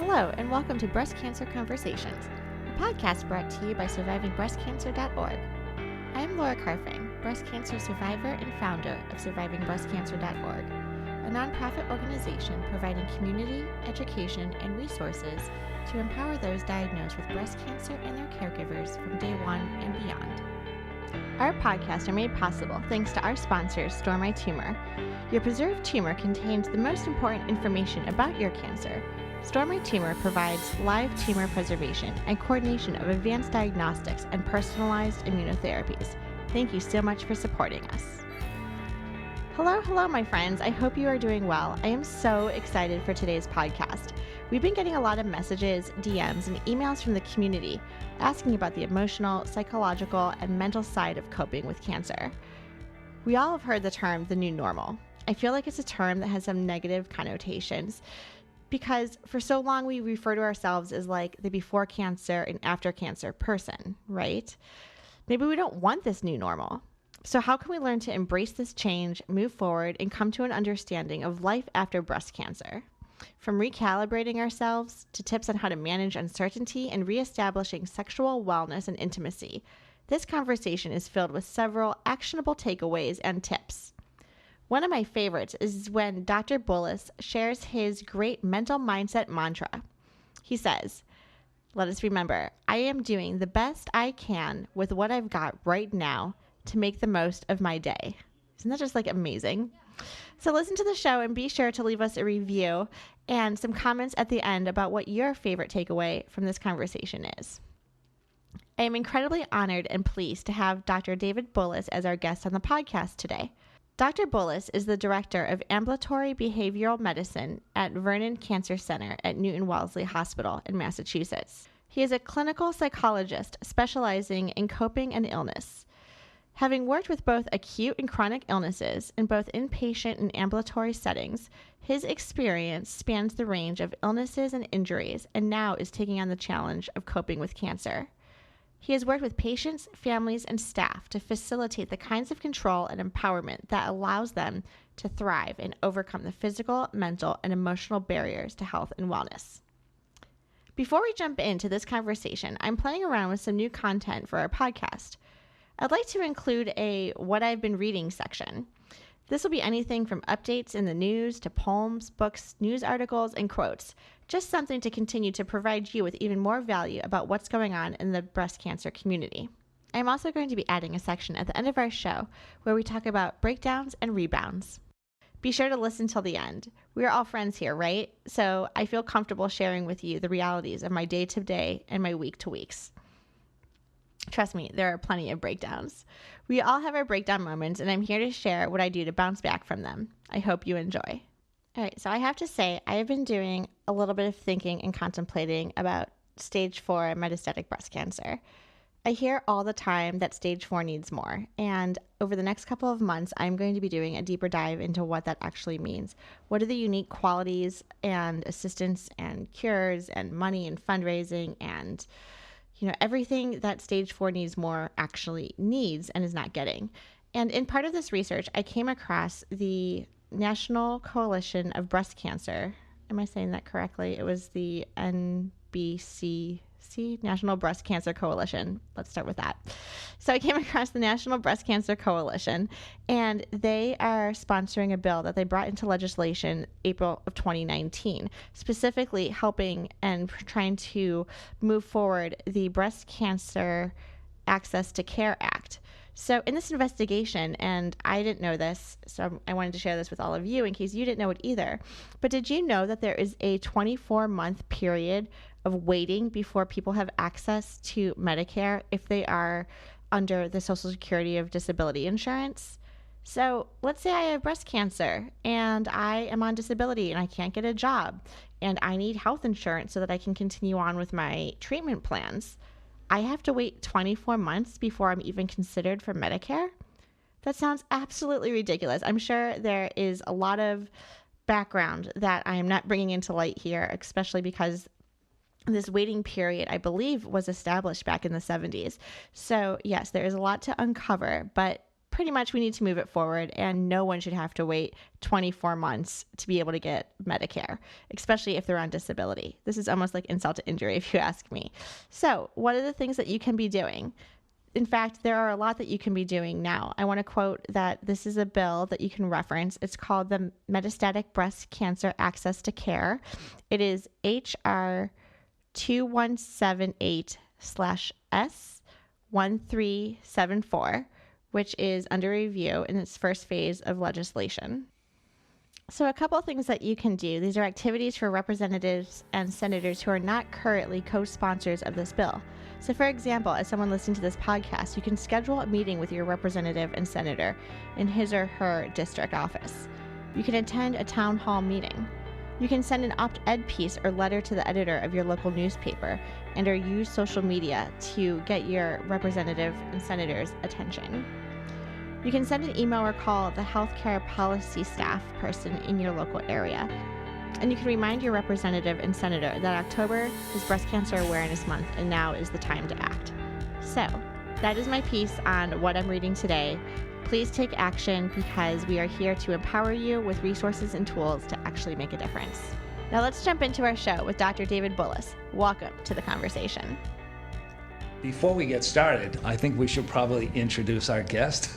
Hello, and welcome to Breast Cancer Conversations, a podcast brought to you by survivingbreastcancer.org. I am Laura Carfing, breast cancer survivor and founder of survivingbreastcancer.org, a nonprofit organization providing community, education, and resources to empower those diagnosed with breast cancer and their caregivers from day one and beyond. Our podcasts are made possible thanks to our sponsors, Store My Tumor. Your preserved tumor contains the most important information about your cancer. Store My Tumor provides live tumor preservation and coordination of advanced diagnostics and personalized immunotherapies. Thank you so much for supporting us. Hello, my friends. I hope you are doing well. I am so excited for today's podcast. We've been getting a lot of messages, DMs, and emails from the community asking about the emotional, psychological, and mental side of coping with cancer. We all have heard the term the new normal. I feel like it's a term that has some negative connotations because for so long we refer to ourselves as like the before cancer and after cancer person, right? Maybe we don't want this new normal. So how can we learn to embrace this change, move forward, and come to an understanding of life after breast cancer? From recalibrating ourselves to tips on how to manage uncertainty and reestablishing sexual wellness and intimacy, this conversation is filled with several actionable takeaways and tips. One of my favorites is when Dr. Bullis shares his great mental mindset mantra. He says, "Let us remember, I am doing the best I can with what I've got right now to make the most of my day." Isn't that just like amazing? So listen to the show and be sure to leave us a review and some comments at the end about what your favorite takeaway from this conversation is. I am incredibly honored and pleased to have Dr. David Bullis as our guest on the podcast today. Dr. Bullis is the Director of Ambulatory Behavioral Medicine at Vernon Cancer Center at Newton Wellesley Hospital in Massachusetts. He is a clinical psychologist specializing in coping and illness. Having worked with both acute and chronic illnesses in both inpatient and ambulatory settings, his experience spans the range of illnesses and injuries and now is taking on the challenge of coping with cancer. He has worked with patients, families, and staff to facilitate the kinds of control and empowerment that allows them to thrive and overcome the physical, mental, and emotional barriers to health and wellness. Before we jump into this conversation, I'm playing around with some new content for our podcast. I'd like to include a What I've Been Reading section. This will be anything from updates in the news to poems, books, news articles, and quotes. Just something to continue to provide you with even more value about what's going on in the breast cancer community. I'm also going to be adding a section at the end of our show where we talk about breakdowns and rebounds. Be sure to listen till the end. We're all friends here, right? So I feel comfortable sharing with you the realities of my day-to-day and my week-to-weeks. Trust me, there are plenty of breakdowns. We all have our breakdown moments, and I'm here to share what I do to bounce back from them. I hope you enjoy. All right, so I have to say, I have been doing a little bit of thinking and contemplating about stage 4 metastatic breast cancer. I hear all the time that stage 4 needs more, and over the next couple of months, I'm going to be doing a deeper dive into what that actually means. What are the unique qualities and assistance and cures and money and fundraising and everything that stage 4 needs more actually needs and is not getting. And in part of this research, I came across the National Coalition of Breast Cancer. Am I saying that correctly? It was the NBCC, National Breast Cancer Coalition. Let's start with that. So I came across the National Breast Cancer Coalition, and they are sponsoring a bill that they brought into legislation April of 2019, specifically helping and trying to move forward the Breast Cancer Access to Care Act. So in this investigation, and I didn't know this, so I wanted to share this with all of you in case you didn't know it either, but did you know that there is a 24-month period of waiting before people have access to Medicare if they are under the Social Security of Disability Insurance? So let's say I have breast cancer and I am on disability and I can't get a job and I need health insurance so that I can continue on with my treatment plans. I have to wait 24 months before I'm even considered for Medicare? That sounds absolutely ridiculous. I'm sure there is a lot of background that I am not bringing into light here, especially because this waiting period, I believe, was established back in the 70s. So yes, there is a lot to uncover, but pretty much we need to move it forward, and no one should have to wait 24 months to be able to get Medicare, especially if they're on disability. This is almost like insult to injury, if you ask me. So what are the things that you can be doing? In fact, there are a lot that you can be doing now. I want to quote that this is a bill that you can reference. It's called the Metastatic Breast Cancer Access to Care. It is HR 2178/S1374, which is under review in its first phase of legislation. So a couple things that you can do. These are activities for representatives and senators who are not currently co-sponsors of this bill. So for example, as someone listening to this podcast, you can schedule a meeting with your representative and senator in his or her district office. You can attend a town hall meeting. You can send an op-ed piece or letter to the editor of your local newspaper and or use social media to get your representative and senator's attention. You can send an email or call the healthcare policy staff person in your local area. And you can remind your representative and senator that October is Breast Cancer Awareness Month and now is the time to act. So that is my piece on what I'm reading today. Please take action because we are here to empower you with resources and tools to actually make a difference. Now let's jump into our show with Dr. David Bullis. Welcome to the conversation. Before we get started, I think we should probably introduce our guest.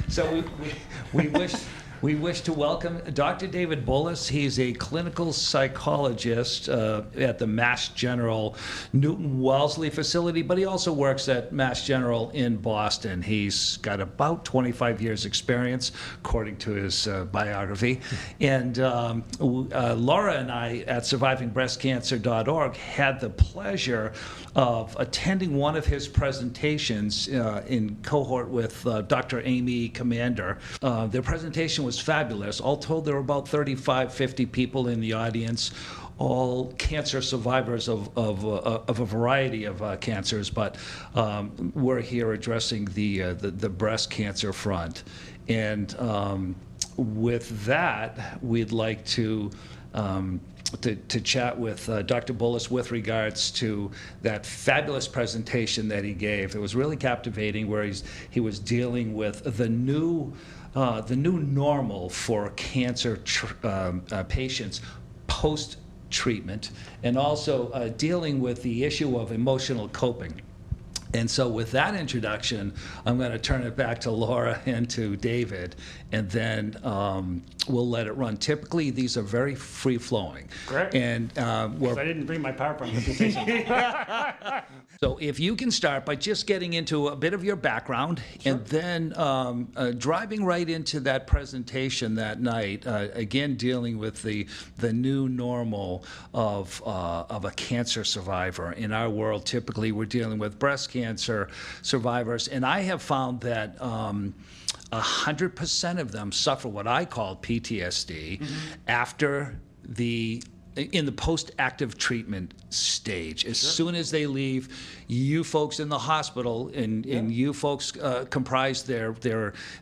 So we wish to welcome Dr. David Bullis. He's a clinical psychologist at the Mass General Newton Wellesley facility, but he also works at Mass General in Boston. He's got about 25 years experience, according to his biography. And Laura and I at survivingbreastcancer.org had the pleasure of attending one of his presentations in cohort with Dr. Amy Commander. Their presentation was fabulous. All told, there were about 35, 50 people in the audience, all cancer survivors of a variety of cancers, but we're here addressing the breast cancer front. And with that, we'd like to chat with Dr. Bullis with regards to that fabulous presentation that he gave. It was really captivating, where he was dealing with the new normal for cancer patients post-treatment, and also dealing with the issue of emotional coping. And so with that introduction, I'm going to turn it back to Laura and to David, and then we'll let it run. Typically, these are very free-flowing. Great. And I didn't bring my PowerPoint presentation. So if you can start by just getting into a bit of your background, sure, and then driving right into that presentation that night, again dealing with the new normal of a cancer survivor. In our world, typically we're dealing with breast cancer survivors, and I have found that 100% of them suffer what I call PTSD after in the post-active treatment stage. As soon as they leave, you folks in the hospital and you folks comprise their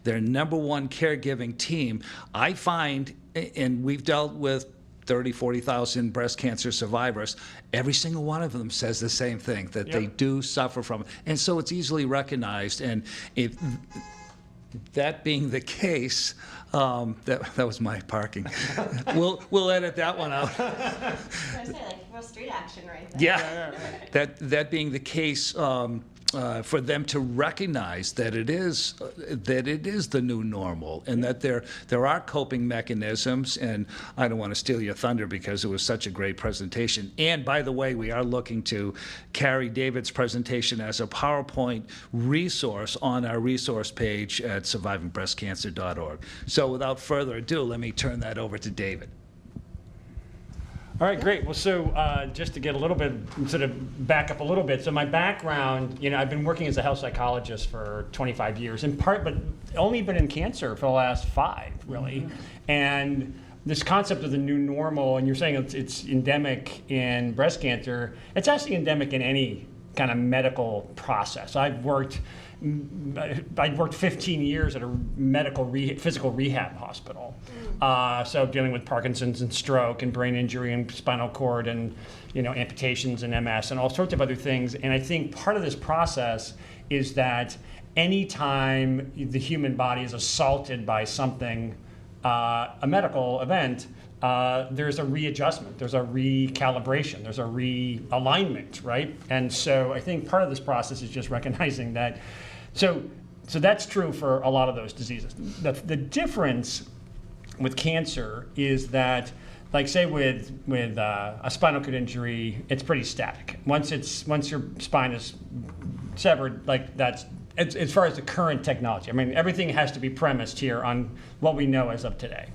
number one caregiving team. I find, and we've dealt with 30, 40,000 breast cancer survivors, every single one of them says the same thing, that they do suffer from it. And so it's easily recognized. And if that being the case, that was my parking. We'll edit that one out. I was going to say, like, real street action right there. Yeah. That being the case, for them to recognize that it is the new normal, and that there are coping mechanisms. And I don't want to steal your thunder because it was such a great presentation. And by the way, we are looking to carry David's presentation as a PowerPoint resource on our resource page at survivingbreastcancer.org. So without further ado, let me turn that over to David. All right, great. Well, so just to get a little bit, sort of back up a little bit. So my background, I've been working as a health psychologist for 25 years, in part, but only been in cancer for the last 5, really. And this concept of the new normal, and you're saying it's endemic in breast cancer, it's actually endemic in any kind of medical process. I'd worked 15 years at a medical physical rehab hospital. So dealing with Parkinson's and stroke and brain injury and spinal cord and amputations and MS and all sorts of other things. And I think part of this process is that anytime the human body is assaulted by something, a medical event, there's a readjustment, there's a recalibration, there's a realignment, right? And so I think part of this process is just recognizing that. So that's true for a lot of those diseases. The difference with cancer is that, like say with a spinal cord injury, it's pretty static. Once your spine is severed, like that's as far as the current technology. I mean, everything has to be premised here on what we know as of today.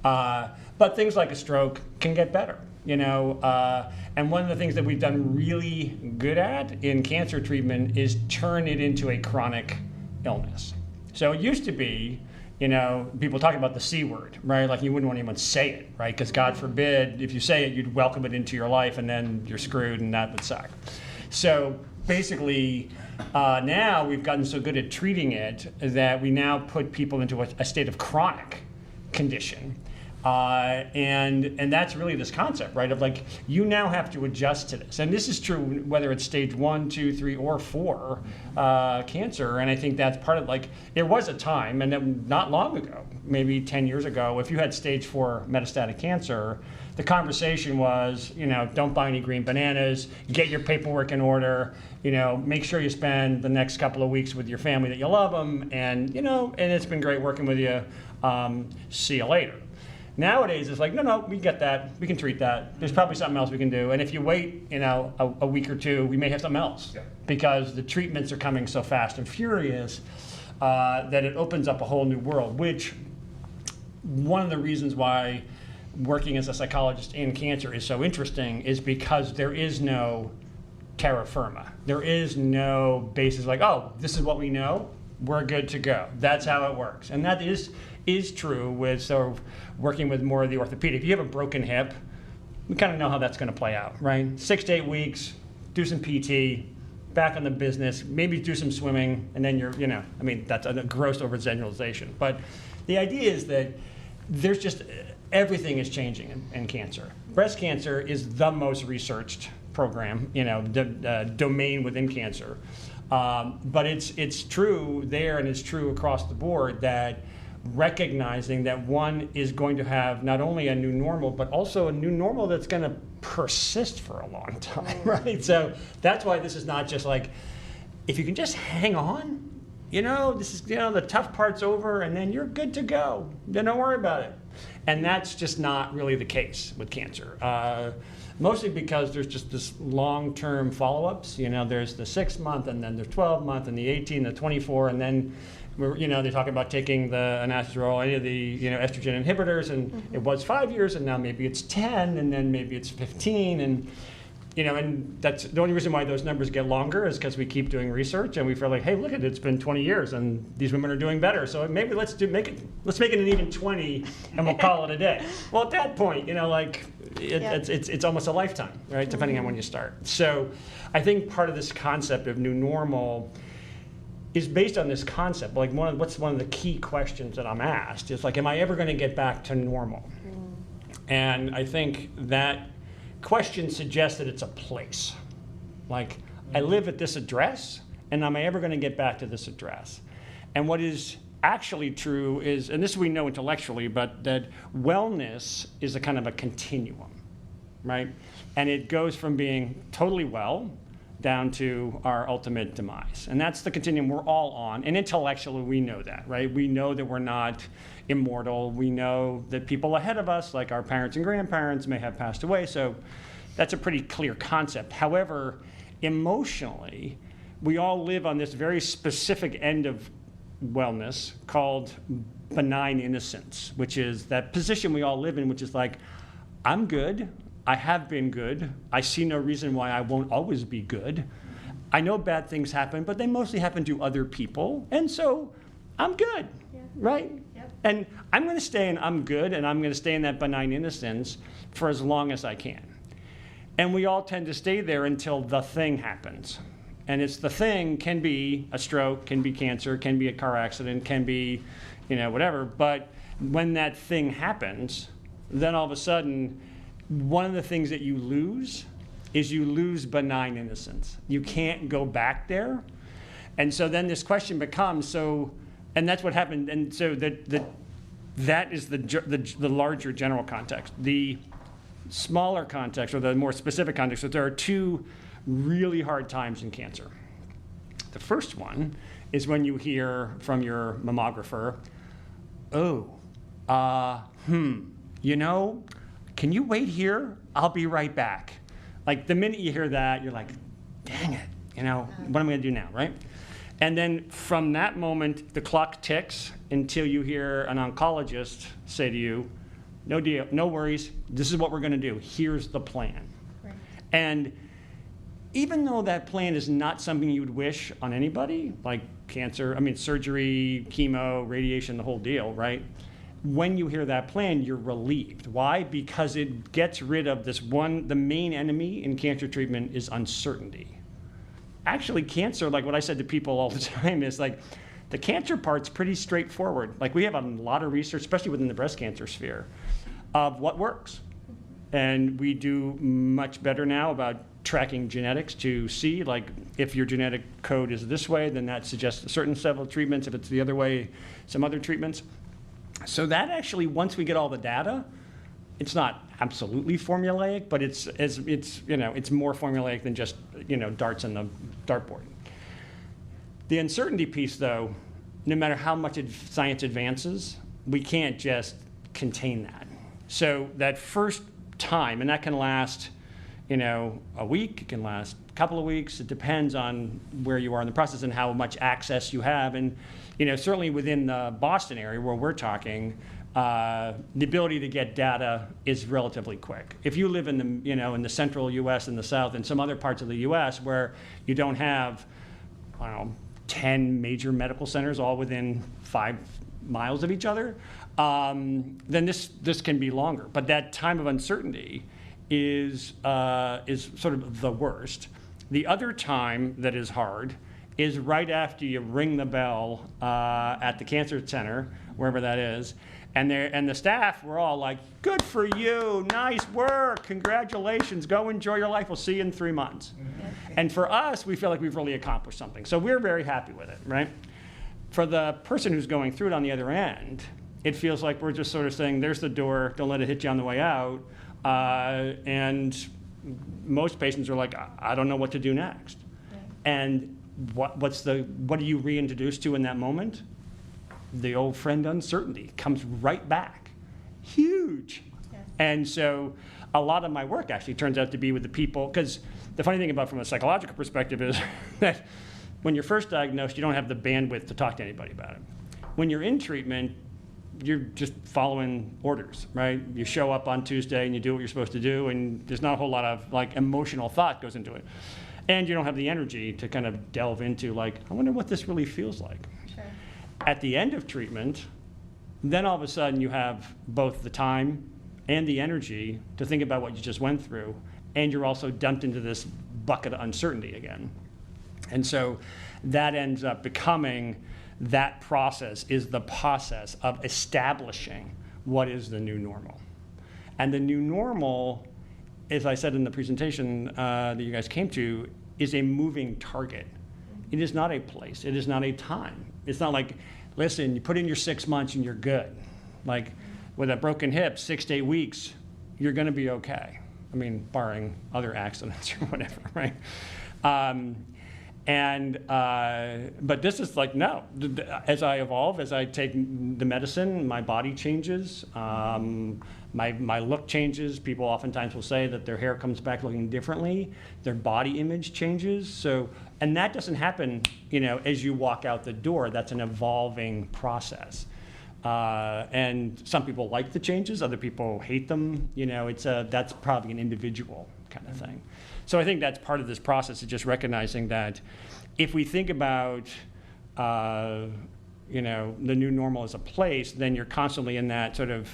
But things like a stroke can get better, and one of the things that we've done really good at in cancer treatment is turn it into a chronic illness. So it used to be, people talk about the C word, right? Like you wouldn't want anyone to say it, right? Because God forbid, if you say it, you'd welcome it into your life and then you're screwed and that would suck. So basically, now we've gotten so good at treating it that we now put people into a state of chronic condition. And that's really this concept, right? Of like, you now have to adjust to this. And this is true whether it's stage 1, 2, 3, or 4 cancer. And I think that's part of, like, there was a time, and then not long ago, maybe 10 years ago, if you had stage 4 metastatic cancer, the conversation was, don't buy any green bananas, get your paperwork in order, make sure you spend the next couple of weeks with your family that you love them, and, and it's been great working with you, see you later. Nowadays, it's like, no, we get that. We can treat that. There's probably something else we can do. And if you wait, a week or two, we may have something else. Yeah. Because the treatments are coming so fast and furious that it opens up a whole new world, which one of the reasons why working as a psychologist in cancer is so interesting is because there is no terra firma. There is no basis like, oh, this is what we know. We're good to go. That's how it works. And that is true with sort of working with more of the orthopedic. If you have a broken hip, we kind of know how that's going to play out, right? 6 to 8 weeks, do some PT, back on the business, maybe do some swimming, and then that's a gross overgeneralization. But the idea is that there's just, everything is changing in cancer. Breast cancer is the most researched program, domain within cancer. But it's true there, and it's true across the board that recognizing that one is going to have not only a new normal, but also a new normal that's going to persist for a long time, right? So that's why this is not just like, if you can just hang on, this is, the tough part's over and then you're good to go. Then don't worry about it. And that's just not really the case with cancer. Mostly because there's just this long-term follow-ups. There's the 6-month, and then there's 12-month, and the 18, the 24, and then they talk about taking the anastrozole, any of the estrogen inhibitors, and it was 5 years, and now maybe it's 10, and then maybe it's 15, and and that's the only reason why those numbers get longer is because we keep doing research and we feel like, hey, look at it, it's been 20 years and these women are doing better. So maybe let's make it an even 20 and we'll call it a day. Well, at that point, it's almost a lifetime, right? Depending on when you start. So I think part of this concept of new normal is based on this concept. Like what's one of the key questions that I'm asked is like, am I ever going to get back to normal? And I think that question suggests that it's a place. Like, I live at this address, and am I ever going to get back to this address? And what is actually true is, and this we know intellectually, but that wellness is a kind of a continuum, right? And it goes from being totally well down to our ultimate demise. And that's the continuum we're all on. And intellectually, we know that, right? We know that we're not immortal. We know that people ahead of us, like our parents and grandparents, may have passed away. So that's a pretty clear concept. However, emotionally, we all live on this very specific end of wellness called benign innocence, which is that position we all live in, which is like, I'm good. I have been good. I see no reason why I won't always be good. I know bad things happen, but they mostly happen to other people. And so I'm good, right? Yep. And I'm going to stay in I'm good, and I'm going to stay in that benign innocence for as long as I can. And we all tend to stay there until the thing happens. And it's the thing can be a stroke, can be cancer, can be a car accident, can be, whatever. But when that thing happens, then all of a sudden, one of the things that you lose is you lose benign innocence. You can't go back there. And so then this question becomes, and that's what happened. And so that is the larger general context. The smaller context, or the more specific context, that there are two really hard times in cancer. The first one is when you hear from your mammographer, can you wait here? I'll be right back. Like the minute you hear that, you're like, dang it, what am I gonna do now, right? And then from that moment, the clock ticks until you hear an oncologist say to you, no deal, no worries, this is what we're gonna do, here's the plan. Right. And even though that plan is not something you would wish on anybody, like cancer, surgery, chemo, radiation, the whole deal, right? When you hear that plan, you're relieved. Why? Because it gets rid of the main enemy in cancer treatment is uncertainty. Actually, cancer, like what I said to people all the time, is like the cancer part's pretty straightforward. Like we have a lot of research, especially within the breast cancer sphere, of what works. And we do much better now about tracking genetics to see, like, if your genetic code is this way, then that suggests a certain set of treatments. If it's the other way, some other treatments. So that actually, once we get all the data, it's not absolutely formulaic, but it's more formulaic than just darts on the dartboard. The uncertainty piece, though, no matter how much science advances, we can't just contain that. So that first time, and that can last, a week, it can last a couple of weeks. It depends on where you are in the process and how much access you have. And certainly within the Boston area where we're talking, the ability to get data is relatively quick. If you live in the in the central U.S. and the South and some other parts of the U.S. where you don't have 10 major medical centers all within 5 miles of each other, then this can be longer. But that time of uncertainty is sort of the worst. The other time that is hard is right after you ring the bell at the cancer center, wherever that is, and the staff were all like, "Good for you, nice work, congratulations, go enjoy your life. We'll see you in 3 months." And for us, we feel like we've really accomplished something, so we're very happy with it, right? For the person who's going through it on the other end, it feels like we're just sort of saying, "There's the door, don't let it hit you on the way out," and most patients are like, "I don't know what to do next." Right. And what do you reintroduce to in that moment? The old friend uncertainty comes right back. Huge. Yes. And so a lot of my work actually turns out to be with the people, because the funny thing from a psychological perspective is that when you're first diagnosed, you don't have the bandwidth to talk to anybody about it. When you're in treatment, you're just following orders, right? You show up on Tuesday and you do what you're supposed to do, and there's not a whole lot of emotional thought goes into it. And you don't have the energy to kind of delve into I wonder what this really feels like. Sure. At the end of treatment, then all of a sudden you have both the time and the energy to think about what you just went through, and you're also dumped into this bucket of uncertainty again. And so that ends up becoming, that process is the process of establishing what is the new normal. And the new normal, as I said in the presentation that you guys came to, is a moving target. It is not a place. It is not a time. It's not like, listen, you put in your 6 months and you're good. Like with a broken hip, 6 to 8 weeks, you're going to be okay. Barring other accidents or whatever, right? But this is no. As I evolve, as I take the medicine, my body changes. My look changes. People oftentimes will say that their hair comes back looking differently. Their body image changes. And that doesn't happen, as you walk out the door. That's an evolving process. And some people like the changes. Other people hate them. That's probably an individual kind of thing. So I think that's part of this process, is just recognizing that if we think about, the new normal as a place, then you're constantly in that sort of,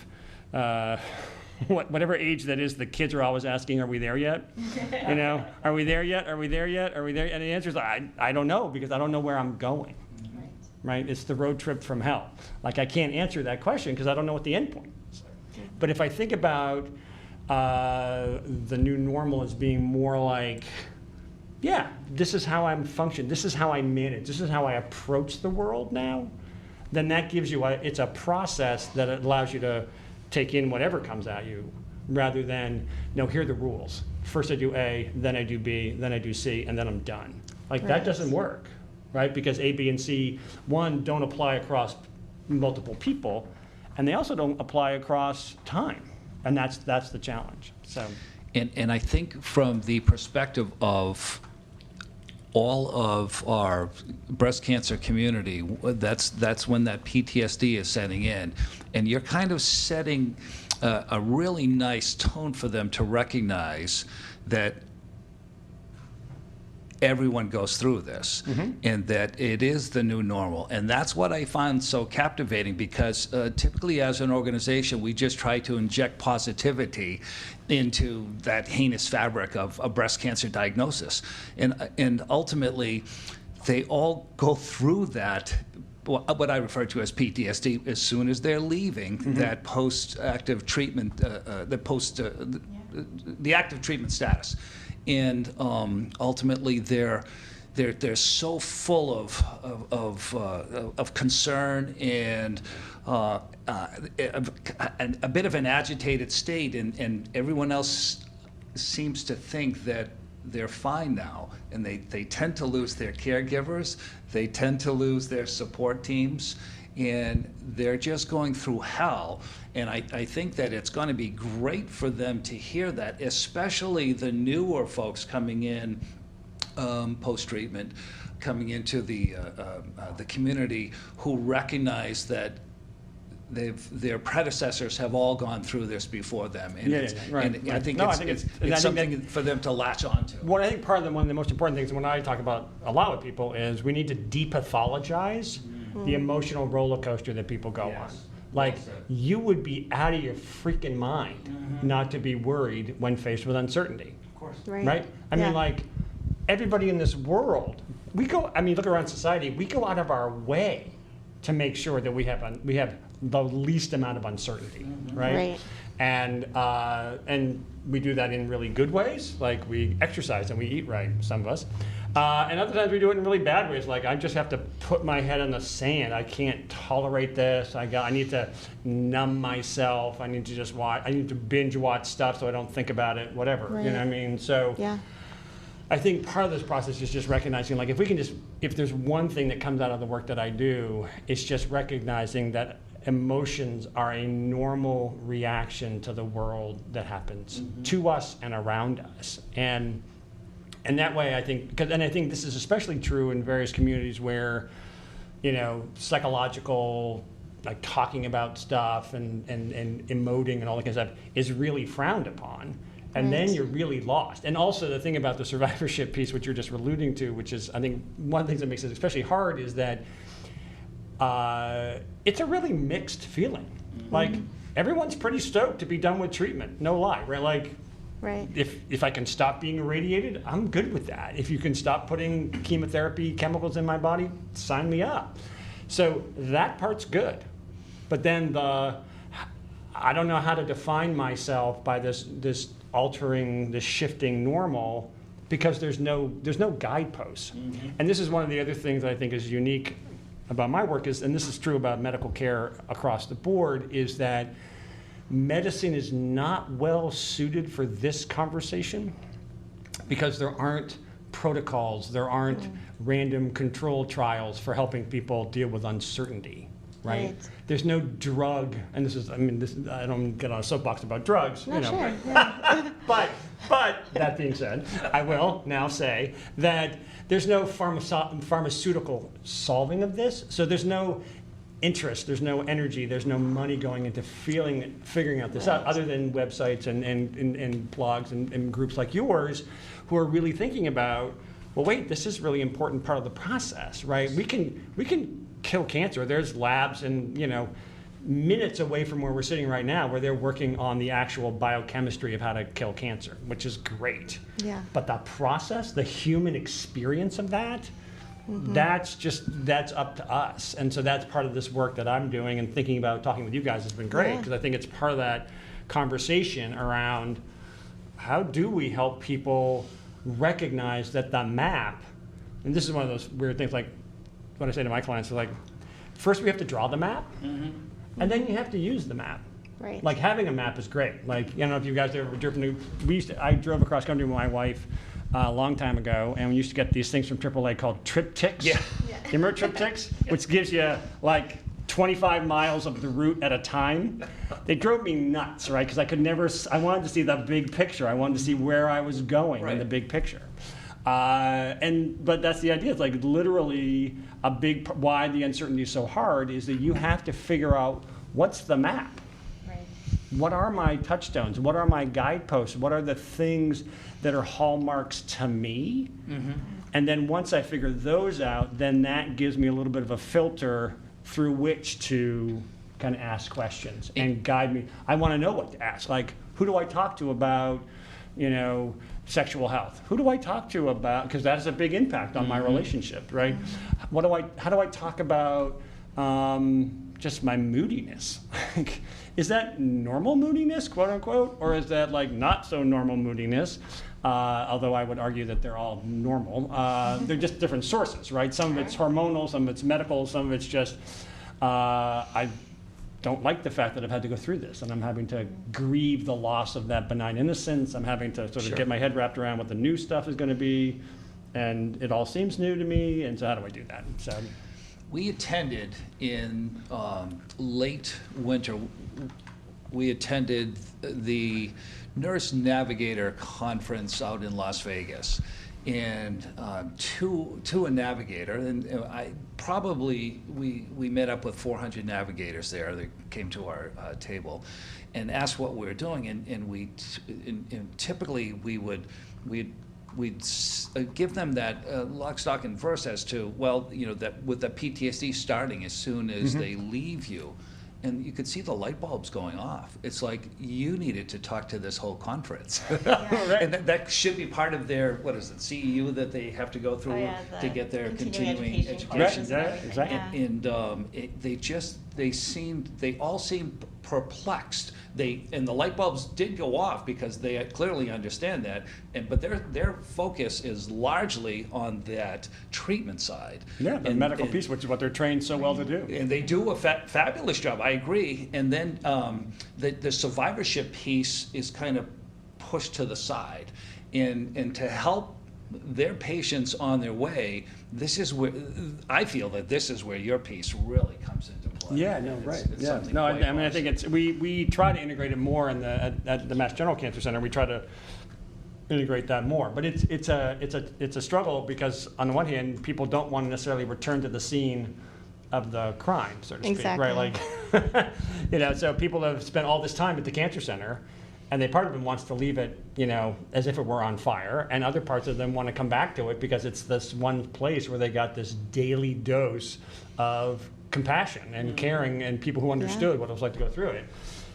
whatever age that is, the kids are always asking, "Are we there yet?" Are we there yet? Are we there yet? Are we there? And the answer is, I don't know, because I don't know where I'm going. Right? It's the road trip from hell. I can't answer that question because I don't know what the end point is. But if I think about the new normal as being more like yeah, this is how I'm functioning, this is how I manage, this is how I approach the world now, then that gives you it's a process that allows you to take in whatever comes at you, rather than, no, here are the rules. First I do A, then I do B, then I do C, and then I'm done. Like, that doesn't work, right? Because A, B, and C, one, don't apply across multiple people, and they also don't apply across time. And that's the challenge. So, And I think from the perspective of all of our breast cancer community, that's when that PTSD is setting in. And you're kind of setting a really nice tone for them to recognize that everyone goes through this, and that it is the new normal. And that's what I find so captivating, because typically as an organization, we just try to inject positivity into that heinous fabric of a breast cancer diagnosis. And ultimately, they all go through that, what I refer to as PTSD, as soon as they're leaving that post-active treatment, the active treatment status. And ultimately, they're so full of concern and a bit of an agitated state, and everyone else seems to think that they're fine now, and they tend to lose their caregivers, they tend to lose their support teams, and they're just going through hell. And I think that it's going to be great for them to hear that, especially the newer folks coming in post-treatment, coming into the community, who recognize that their predecessors have all gone through this before them. And, and I think it's something for them to latch on to. What I think one of the most important things when I talk about a lot with people is we need to depathologize the emotional roller coaster that people go on. Like, you would be out of your freaking mind not to be worried when faced with uncertainty. Of course. Right? I mean, like, everybody in this world, look around society, we go out of our way to make sure that we have the least amount of uncertainty, right? And we do that in really good ways, like we exercise and we eat right, some of us. And other times we do it in really bad ways, like I just have to put my head in the sand. I can't tolerate this. I need to numb myself. I need to just watch. I need to binge watch stuff so I don't think about it. Whatever. You know what I mean? So I think part of this process is just recognizing, like, if there's one thing that comes out of the work that I do, it's just recognizing that emotions are a normal reaction to the world that happens to us and around us. And that way, I think, and I think this is especially true in various communities where, psychological, like talking about stuff and emoting and all that kind of stuff is really frowned upon. And then you're really lost. And also the thing about the survivorship piece, which you're just alluding to, which is, I think, one of the things that makes it especially hard is that it's a really mixed feeling. Like, everyone's pretty stoked to be done with treatment, no lie, right? Like, if I can stop being irradiated, I'm good with that. If you can stop putting chemotherapy chemicals in my body, sign me up. So that part's good. But then I don't know how to define myself by this altering, this shifting normal, because there's no guideposts. And this is one of the other things that I think is unique about my work is, and this is true about medical care across the board, is that medicine is not well suited for this conversation because there aren't protocols, there aren't random control trials for helping people deal with uncertainty. Right? There's no drug, and I don't get on a soapbox about drugs, but that being said, I will now say that there's no pharmaceutical solving of this, so there's no interest, there's no energy, there's no money going into figuring out this out, other than websites and blogs and groups like yours who are really thinking about, well, wait, this is really important part of the process, right? We can kill cancer. There's labs and minutes away from where we're sitting right now where they're working on the actual biochemistry of how to kill cancer, which is great. But the process, the human experience of that, that's up to us. And so that's part of this work that I'm doing, and thinking about talking with you guys has been great, because I think it's part of that conversation around how do we help people recognize that the map, and this is one of those weird things, like what I say to my clients, is like, first we have to draw the map, and then you have to use the map. Right. Like having a map is great. Like, I don't know if you guys ever driven I drove across country with my wife a long time ago, and we used to get these things from AAA called triptychs. Yeah. You remember triptychs? Which gives you like 25 miles of the route at a time. They drove me nuts, right? Because I wanted to see the big picture. I wanted to see where I was going in the big picture. But that's the idea. It's like literally why the uncertainty is so hard is that you have to figure out what's the map. What are my touchstones? What are my guideposts? What are the things that are hallmarks to me? And then once I figure those out, then that gives me a little bit of a filter through which to kind of ask questions and guide me. I want to know what to ask. Like, who do I talk to about, sexual health? Who do I talk to about, because that has a big impact on my relationship, right? How do I talk about just my moodiness? Is that normal moodiness, quote unquote, or is that like not so normal moodiness? Although I would argue that they're all normal. They're just different sources, right? Some of it's hormonal, some of it's medical, some of it's just, I don't like the fact that I've had to go through this, and I'm having to grieve the loss of that benign innocence. I'm having to sort of get my head wrapped around what the new stuff is going to be, and it all seems new to me, and so how do I do that? So we attended in late winter, we attended the Nurse Navigator Conference out in Las Vegas. And to a navigator, and we met up with 400 navigators there that came to our table and asked what we were doing, and typically we'd give them that lock, stock, and verse as to, that with the PTSD starting as soon as they leave you. And you could see the light bulbs going off. It's like, you needed to talk to this whole conference. And that should be part of their, CEU that they have to go through to get their continuing education. Right, exactly. And they all seemed perplexed. And the light bulbs did go off because they clearly understand that. But their focus is largely on that treatment side. Yeah, the medical piece, which is what they're trained so well to do. And they do a fabulous job. I agree. And then the survivorship piece is kind of pushed to the side, and to help their patients on their way. This is where I feel that this is where your piece really comes into play. Yeah, no, right. I think it's we try to integrate it more at the Mass General Cancer Center. We try to integrate that more, but it's a struggle because on the one hand, people don't want to necessarily return to the scene of the crime, so to speak, exactly. right? Like, so people have spent all this time at the cancer center, and part of them wants to leave it, as if it were on fire, and other parts of them want to come back to it because it's this one place where they got this daily dose of compassion and caring and people who understood what it was like to go through it.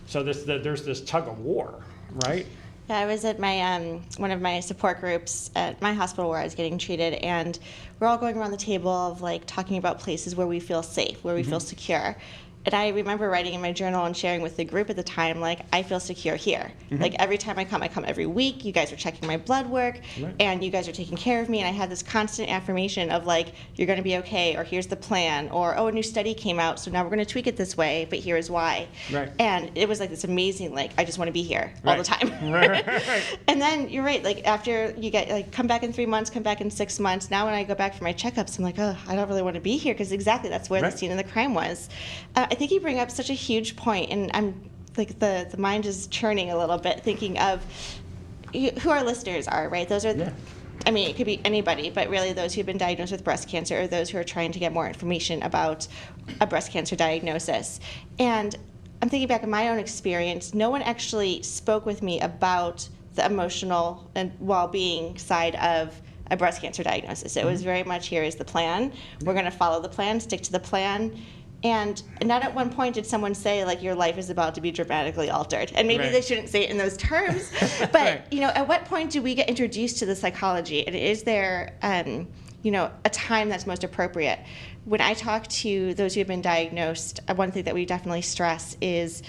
So there's this tug of war, right? Yeah, I was at my one of my support groups at my hospital where I was getting treated, and we're all going around the table of like talking about places where we feel safe, where we feel secure. And I remember writing in my journal and sharing with the group at the time, like, I feel secure here. Like, every time I come every week. You guys are checking my blood work, and you guys are taking care of me. And I had this constant affirmation of, like, you're going to be okay, or here's the plan, or, oh, a new study came out, so now we're going to tweak it this way, but here is why. Right. And it was, like, this amazing, like, I just want to be here all the time. And then, you're right, like, after you get, like, come back in 3 months, come back in 6 months. Now when I go back for my checkups, I'm like, oh, I don't really want to be here, because exactly that's where the scene of the crime was. I think you bring up such a huge point, and I'm like the mind is churning a little bit thinking of who our listeners are, right? Those are, I mean, it could be anybody, but really those who've been diagnosed with breast cancer or those who are trying to get more information about a breast cancer diagnosis. And I'm thinking back in my own experience, no one actually spoke with me about the emotional and well-being side of a breast cancer diagnosis. It was very much, here is the plan. We're going to follow the plan, stick to the plan. And not at one point did someone say, like, your life is about to be dramatically altered. And maybe they shouldn't say it in those terms. But, at what point do we get introduced to the psychology? And is there, a time that's most appropriate? When I talk to those who have been diagnosed, one thing that we definitely stress is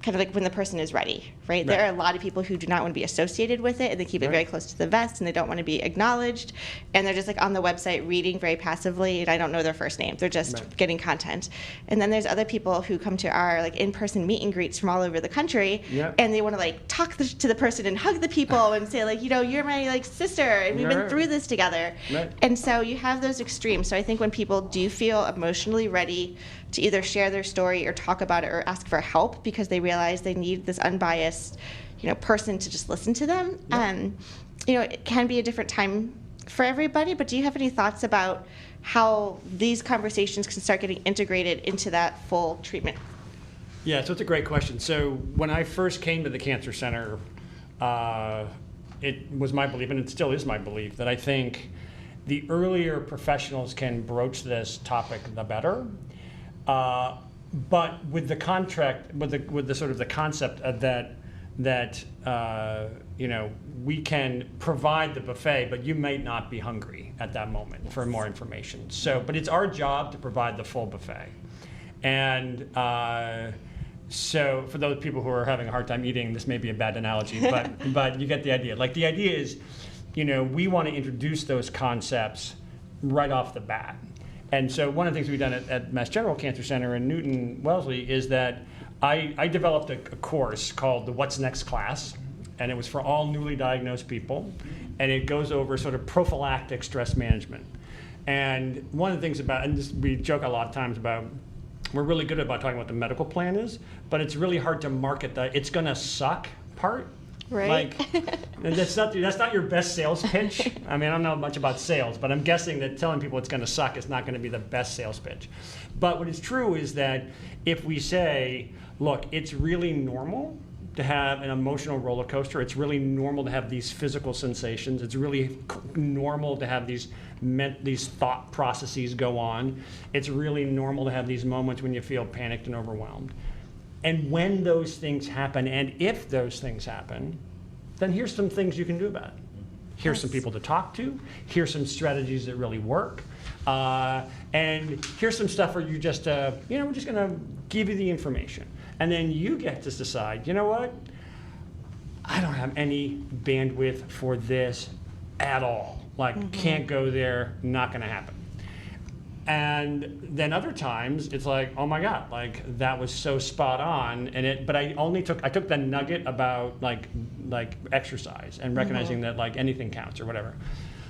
kind of like when the person is ready, right? There are a lot of people who do not want to be associated with it, and they keep it very close to the vest, and they don't want to be acknowledged, and they're just like on the website reading very passively, and I don't know their first name. They're just getting content. And then there's other people who come to our like in-person meet and greets from all over the country, and they want to like talk to the person and hug the people and say like, you're my like sister, and we've been through this together. And so you have those extremes. So I think when people do feel emotionally ready to either share their story or talk about it or ask for help because they realize they need this unbiased, person to just listen to them. It can be a different time for everybody, but do you have any thoughts about how these conversations can start getting integrated into that full treatment? Yeah, so it's a great question. So when I first came to the Cancer Center, it was my belief, and it still is my belief, that I think the earlier professionals can broach this topic, the better. But with the contract, with the sort of the concept of that we can provide the buffet, but you may not be hungry at that moment for more information. So, but it's our job to provide the full buffet, and so for those people who are having a hard time eating, this may be a bad analogy, but you get the idea. Like the idea is, we want to introduce those concepts right off the bat. And so one of the things we've done at Mass General Cancer Center in Newton Wellesley is that I developed a course called the What's Next class, and it was for all newly diagnosed people, and it goes over sort of prophylactic stress management. And one of the things about, and this, we joke a lot of times about, we're really good about talking about what the medical plan is, but it's really hard to market the it's gonna suck part. Right. And that's not your best sales pitch. I mean, I don't know much about sales, but I'm guessing that telling people it's going to suck is not going to be the best sales pitch. But what is true is that if we say, look, it's really normal to have an emotional roller coaster. It's really normal to have these physical sensations. It's really normal to have these thought processes go on. It's really normal to have these moments when you feel panicked and overwhelmed. And when those things happen, and if those things happen, then here's some things you can do about it. Here's some people to talk to. Here's some strategies that really work. And here's some stuff where you just, we're just going to give you the information. And then you get to decide, you know what? I don't have any bandwidth for this at all. Like, can't go there, not going to happen. And then other times it's like, oh my God, like that was so spot on. But I took the nugget about like exercise and recognizing that like anything counts or whatever.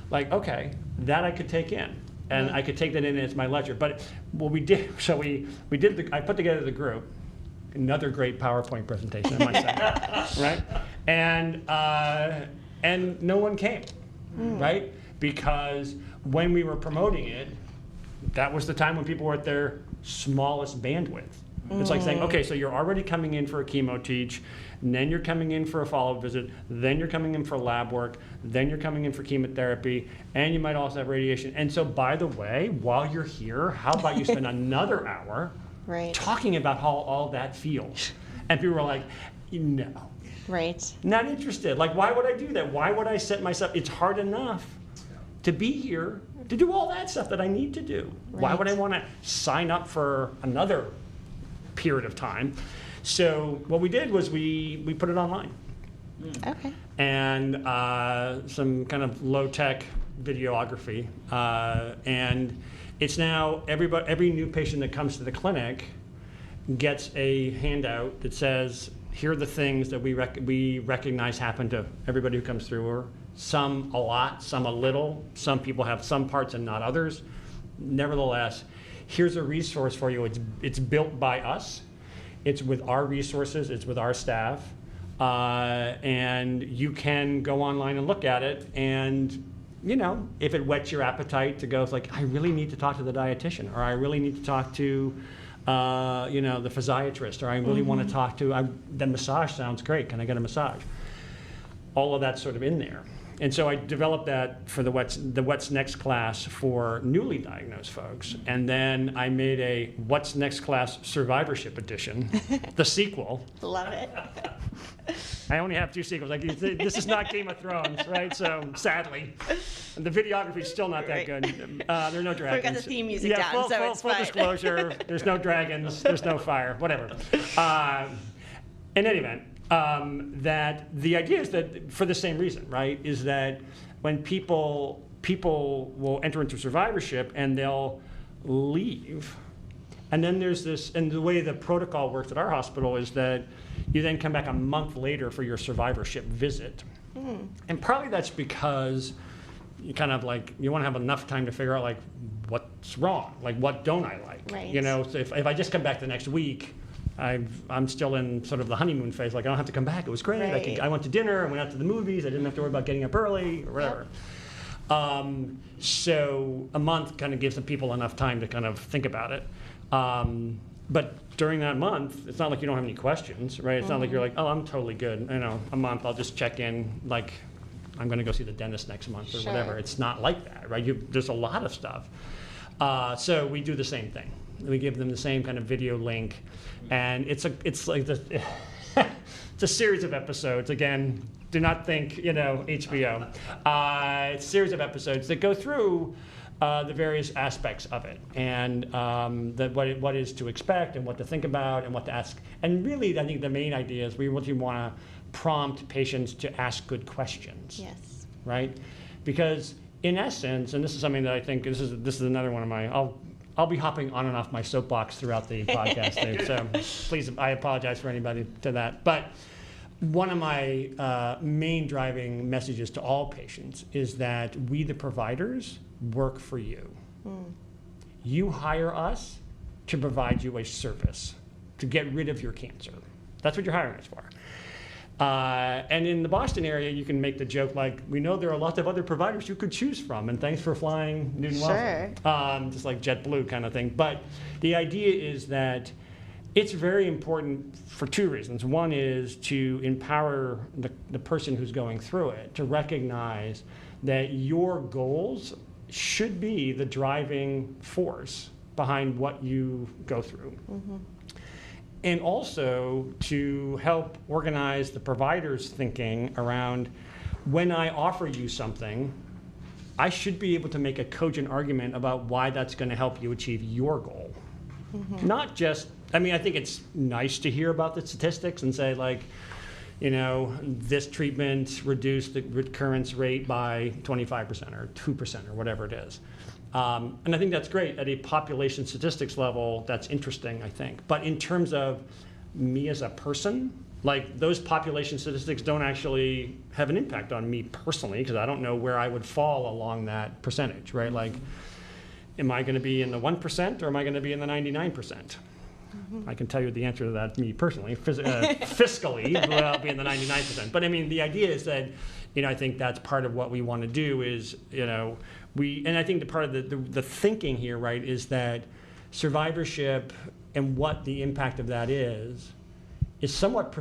Like, okay, that I could take in, and I could take that in as my ledger. But what we did, I put together the group, another great PowerPoint presentation, I might say, right? And no one came, right? Because when we were promoting it, that was the time when people were at their smallest bandwidth. It's like saying, okay, so you're already coming in for a chemo teach, and then you're coming in for a follow-up visit, then you're coming in for lab work, then you're coming in for chemotherapy, and you might also have radiation. And so, by the way, while you're here, how about you spend another hour talking about how all that feels? And people were like, no. Right. Not interested. Like, why would I do that? Why would I set myself? It's hard enough to be here to do all that stuff that I need to do. Right. Why would I want to sign up for another period of time? So what we did was we put it online. Okay. And some kind of low-tech videography. And it's now every new patient that comes to the clinic gets a handout that says, here are the things that we recognize happen to everybody who comes through, or some a lot, some a little. Some people have some parts and not others. Nevertheless, here's a resource for you. It's built by us. It's with our resources. It's with our staff. And you can go online and look at it. And, if it whets your appetite to go, it's like, I really need to talk to the dietitian, or I really need to talk to the physiatrist, or I really want to talk to, the massage sounds great. Can I get a massage? All of that's sort of in there. And so I developed that for the What's Next class for newly diagnosed folks. And then I made a What's Next class survivorship edition, the sequel. Love it. I only have 2 sequels. Like, this is not Game of Thrones, right? So sadly, the videography is still not that good. There are no dragons. We got the theme music down, so it's full fine. Disclosure. There's no dragons. There's no fire. Whatever. in any event, that the idea is that for the same reason, right, is that when people will enter into survivorship and they'll leave, and then there's this, and the way the protocol works at our hospital is that you then come back a month later for your survivorship visit. And partly that's because you kind of like, you want to have enough time to figure out like what's wrong, like what don't I like? Right. You know, so if I just come back the next week, I'm still in sort of the honeymoon phase, like I don't have to come back, it was great. Right. I went to dinner, I went out to the movies, I didn't have to worry about getting up early or whatever. So a month kind of gives the people enough time to kind of think about it. But during that month, it's not like you don't have any questions, right? It's not like you're like, oh, I'm totally good. You know, a month, I'll just check in, like I'm going to go see the dentist next month or whatever. It's not like that, right? There's a lot of stuff. So we do the same thing. We give them the same kind of video link, and it's like it's a series of episodes. Again, do not think, you know, HBO. It's a series of episodes that go through the various aspects of it, and what is to expect, and what to think about, and what to ask. And really, I think the main idea is we really want to prompt patients to ask good questions. Yes. Right? Because in essence, and this is something that I think this is another one of my, I'll be hopping on and off my soapbox throughout the podcast, Dave, so please, I apologize for anybody to that. But one of my main driving messages to all patients is that we, the providers, work for you. You hire us to provide you a service, to get rid of your cancer. That's what you're hiring us for. And in the Boston area, you can make the joke like, we know there are lots of other providers you could choose from, and thanks for flying Newton Wellesley. Just like JetBlue kind of thing. But the idea is that it's very important for two reasons. One is to empower the person who's going through it, to recognize that your goals should be the driving force behind what you go through. And also to help organize the provider's thinking around, when I offer you something, I should be able to make a cogent argument about why that's going to help you achieve your goal. Not just, I mean, I think it's nice to hear about the statistics and say like, you know, this treatment reduced the recurrence rate by 25% or 2% or whatever it is. And I think that's great at a population statistics level. That's interesting, I think. But in terms of me as a person, like those population statistics don't actually have an impact on me personally, because I don't know where I would fall along that percentage, right? Like, am I going to be in the 1% or am I going to be in the 99%? I can tell you the answer to that, me personally, fiscally, without being the 99%. But I mean, the idea is that, you know, I think that's part of what we want to do is, you know, and I think the part of the thinking here, right, is that survivorship and what the impact of that is somewhat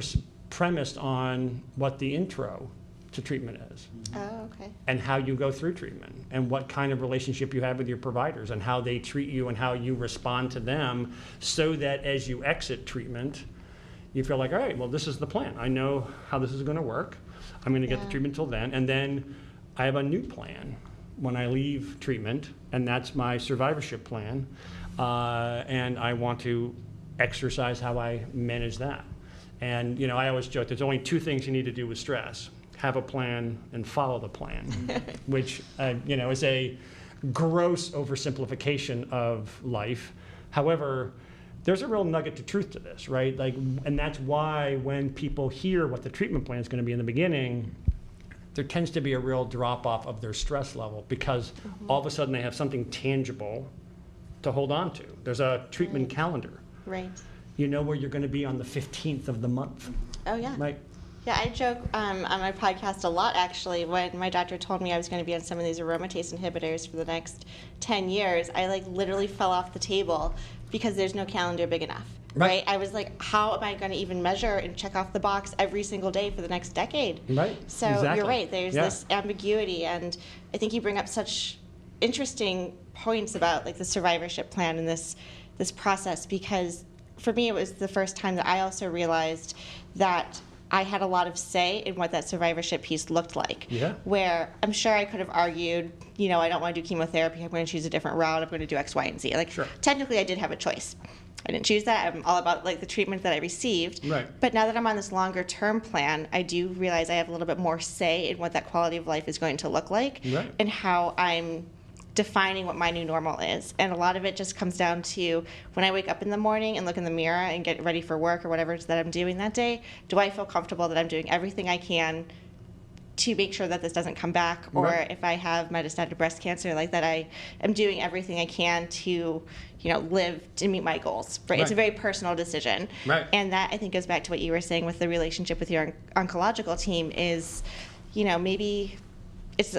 premised on what the intro to treatment is. Oh, okay. And how you go through treatment, and what kind of relationship you have with your providers, and how they treat you, and how you respond to them, so that as you exit treatment, you feel like, all right, well, this is the plan. I know how this is going to work. I'm going to get the treatment till then, and then I have a new plan when I leave treatment, and that's my survivorship plan, and I want to exercise how I manage that. And, you know, I always joke, there's only two things you need to do with stress: have a plan and follow the plan, which, you know, is a gross oversimplification of life. However, there's a real nugget to truth to this, right? Like, and that's why when people hear what the treatment plan is going to be in the beginning, there tends to be a real drop-off of their stress level, because all of a sudden they have something tangible to hold on to. There's a treatment calendar. Right. You know where you're going to be on the 15th of the month. Oh, yeah. Right. Yeah, I joke on my podcast a lot, actually. When my doctor told me I was going to be on some of these aromatase inhibitors for the next 10 years, I like literally fell off the table because there's no calendar big enough. Right? I was like, how am I going to even measure and check off the box every single day for the next decade? Right. So exactly. You're right. There's this ambiguity, and I think you bring up such interesting points about like the survivorship plan and this process, because for me it was the first time that I also realized that I had a lot of say in what that survivorship piece looked like. Yeah. Where I'm sure I could have argued, you know, I don't want to do chemotherapy, I'm going to choose a different route, I'm going to do X, Y, and Z. Like, sure. Technically I did have a choice. I didn't choose that. I'm all about like the treatment that I received. Right. But now that I'm on this longer term plan, I do realize I have a little bit more say in what that quality of life is going to look like, Right. and how I'm defining what my new normal is. And a lot of it just comes down to when I wake up in the morning and look in the mirror and get ready for work or whatever it is that I'm doing that day, do I feel comfortable that I'm doing everything I can to make sure that this doesn't come back? Or Right. if I have metastatic breast cancer, like that I am doing everything I can to, live to meet my goals, right? It's a Right. very personal decision. Right. And that, I think, goes back to what you were saying with the relationship with your oncological team is, maybe it's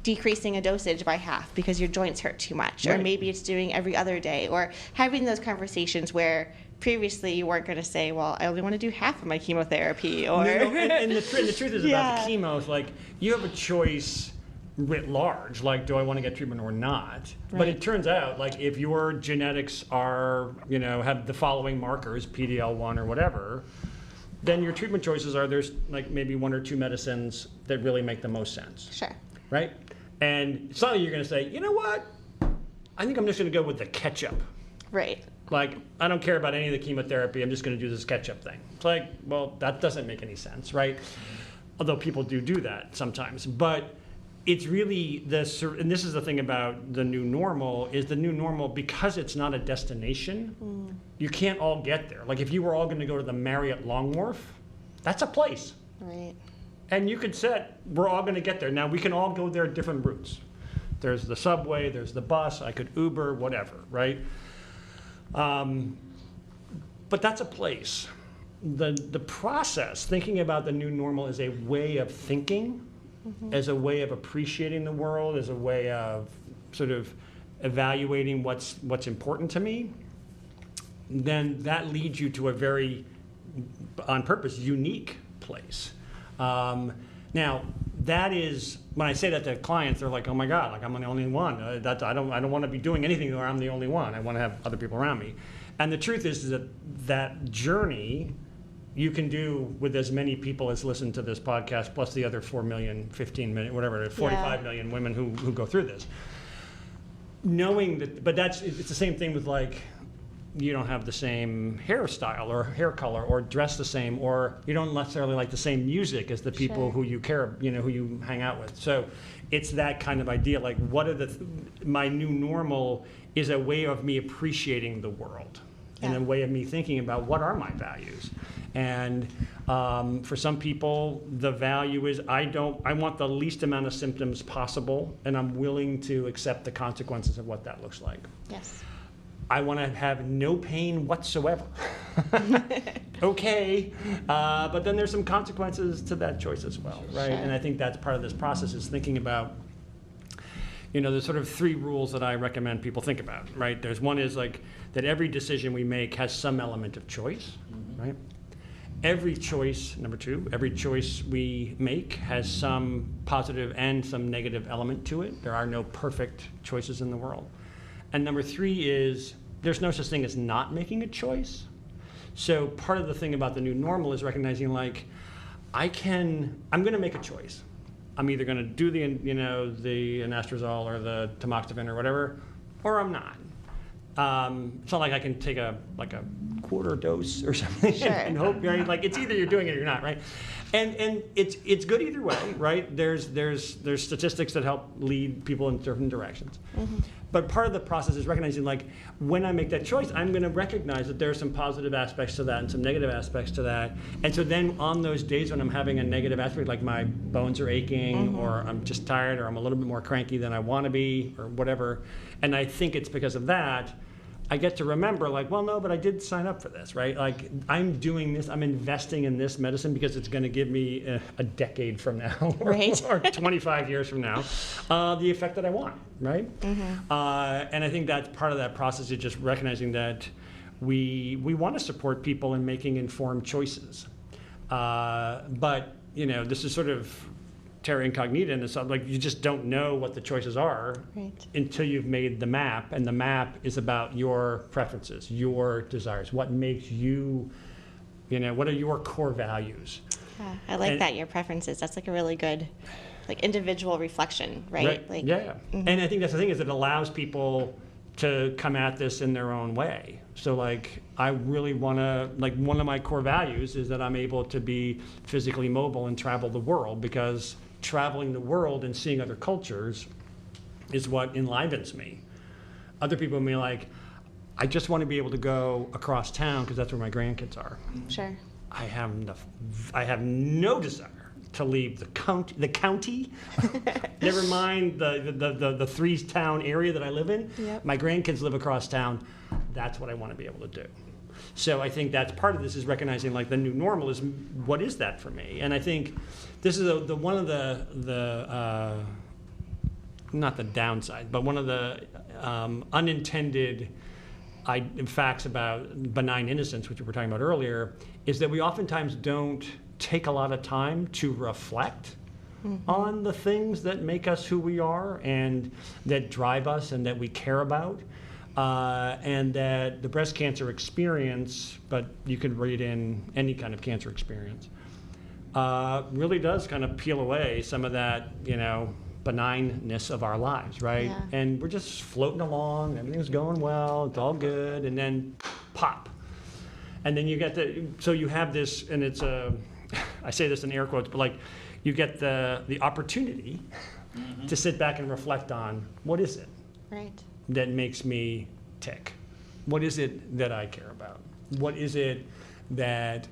decreasing a dosage by half because your joints hurt too much. Or Right. maybe it's doing every other day, or having those conversations where previously you weren't going to say, well, I only want to do half of my chemotherapy, or... No, and the truth is Yeah. about the chemo is like, you have a choice writ large, like, do I want to get treatment or not? But Right. it turns out, like, if your genetics are, have the following markers, PDL1 or whatever, then your treatment choices are, there's like maybe one or two medicines that really make the most sense, Sure. right? And it's not that you're going to say, you know what, I think I'm just going to go with the ketchup. Right. Like, I don't care about any of the chemotherapy, I'm just going to do this ketchup thing. It's like, well, that doesn't make any sense, right? Although people do that sometimes. But it's really and this is the thing about the new normal, is the new normal, because it's not a destination, you can't all get there. Like, if you were all going to go to the Marriott Long Wharf, that's a place. Right. And you could set, we're all going to get there. Now, we can all go there different routes. There's the subway, there's the bus, I could Uber, whatever, right? But that's a place. The process, thinking about the new normal, is a way of thinking, as a way of appreciating the world, as a way of sort of evaluating what's important to me. Then that leads you to a very, on purpose, unique place. Now, that is, when I say that to clients, they're like, oh my God, like, I'm the only one. I don't want to be doing anything where I'm the only one. I want to have other people around me. And the truth is that journey you can do with as many people as listen to this podcast, plus the other 4 million, 15 million, whatever, 45 million women who go through this. Knowing that, but it's the same thing with, like, you don't have the same hairstyle or hair color or dress the same, or you don't necessarily like the same music as the people who you care, who you hang out with. So it's that kind of idea, like, what are my new normal is a way of me appreciating the world, and a way of me thinking about what are my values. And for some people, the value is I want the least amount of symptoms possible, and I'm willing to accept the consequences of what that looks like. Yes. I want to have no pain whatsoever. Okay, but then there's some consequences to that choice as well, right? Sure. And I think that's part of this process, is thinking about, there's sort of 3 rules that I recommend people think about, right? There's one is like that every decision we make has some element of choice, right? Every choice, number 2, every choice we make has some positive and some negative element to it. There are no perfect choices in the world. And number 3 is there's no such thing as not making a choice. So part of the thing about the new normal is recognizing, like, I'm going to make a choice. I'm either going to do the anastrozole or the tamoxifen or whatever, or I'm not. It's not like I can take a quarter dose or something and hope, right? Like, it's either you're doing it or you're not, right? And it's good either way, right? There's statistics that help lead people in different directions. Mm-hmm. But part of the process is recognizing, like, when I make that choice, I'm going to recognize that there are some positive aspects to that and some negative aspects to that. And so then on those days when I'm having a negative aspect, like my bones are aching, or I'm just tired, or I'm a little bit more cranky than I want to be, or whatever, and I think it's because of that, I get to remember, like, well, no, but I did sign up for this, right? Like, I'm doing this, I'm investing in this medicine because it's going to give me a decade from now, or 25 years from now, the effect that I want, right? Mm-hmm. And I think that's part of that process, is just recognizing that we want to support people in making informed choices. But, this is sort of terra incognita, and it's like you just don't know what the choices are until you've made the map, and the map is about your preferences, your desires, what makes you, what are your core values. Yeah, I like that, your preferences. That's like a really good, like, individual reflection, right? Like, Mm-hmm. And I think that's the thing, is it allows people to come at this in their own way. So like, I really want to, like, one of my core values is that I'm able to be physically mobile and travel the world, because traveling the world and seeing other cultures is what enlivens me. Other people may like, I just want to be able to go across town because that's where my grandkids are. Sure. I have no desire to leave the county. Never mind the three-town area that I live in. Yep. My grandkids live across town. That's what I want to be able to do. So I think that's part of this, is recognizing like the new normal is, what is that for me? And I think this is one of the not the downside, but one of the unintended facts about benign innocence, which we were talking about earlier, is that we oftentimes don't take a lot of time to reflect on the things that make us who we are and that drive us and that we care about. And that the breast cancer experience, but you could read in any kind of cancer experience, really does kind of peel away some of that, benignness of our lives, right? Yeah. And we're just floating along, everything's going well, it's all good, and then pop. And then you get so you have this, and it's I say this in air quotes, but like, you get the opportunity to sit back and reflect on, what is it? Right. That makes me tick? What is it that I care about? What is it that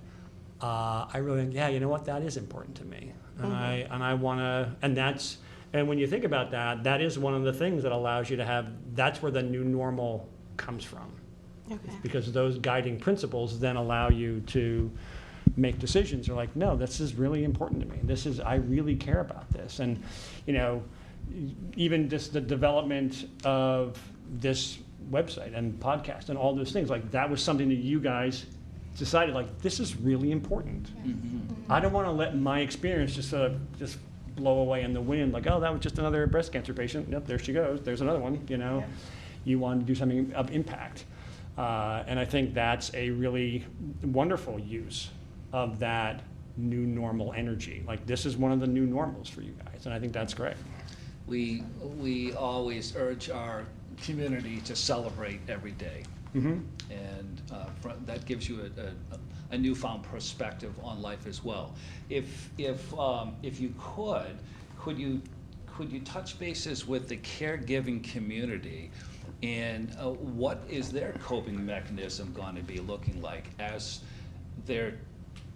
I really, you know what, that is important to me. And I want to, and when you think about that, that is one of the things that allows you to have, that's where the new normal comes from. Okay. Because those guiding principles then allow you to make decisions. You're like, no, this is really important to me. I really care about this. And, even just the development of this website and podcast and all those things, like that was something that you guys decided, like, this is really important. I don't want to let my experience just blow away in the wind, like, oh, that was just another breast cancer patient. Yep, there she goes. There's another one, You want to do something of impact. And I think that's a really wonderful use of that new normal energy. Like, this is one of the new normals for you guys, and I think that's great. We always urge our community to celebrate every day, and that gives you a newfound perspective on life as well. If you could you touch bases with the caregiving community, and what is their coping mechanism going to be looking like as they're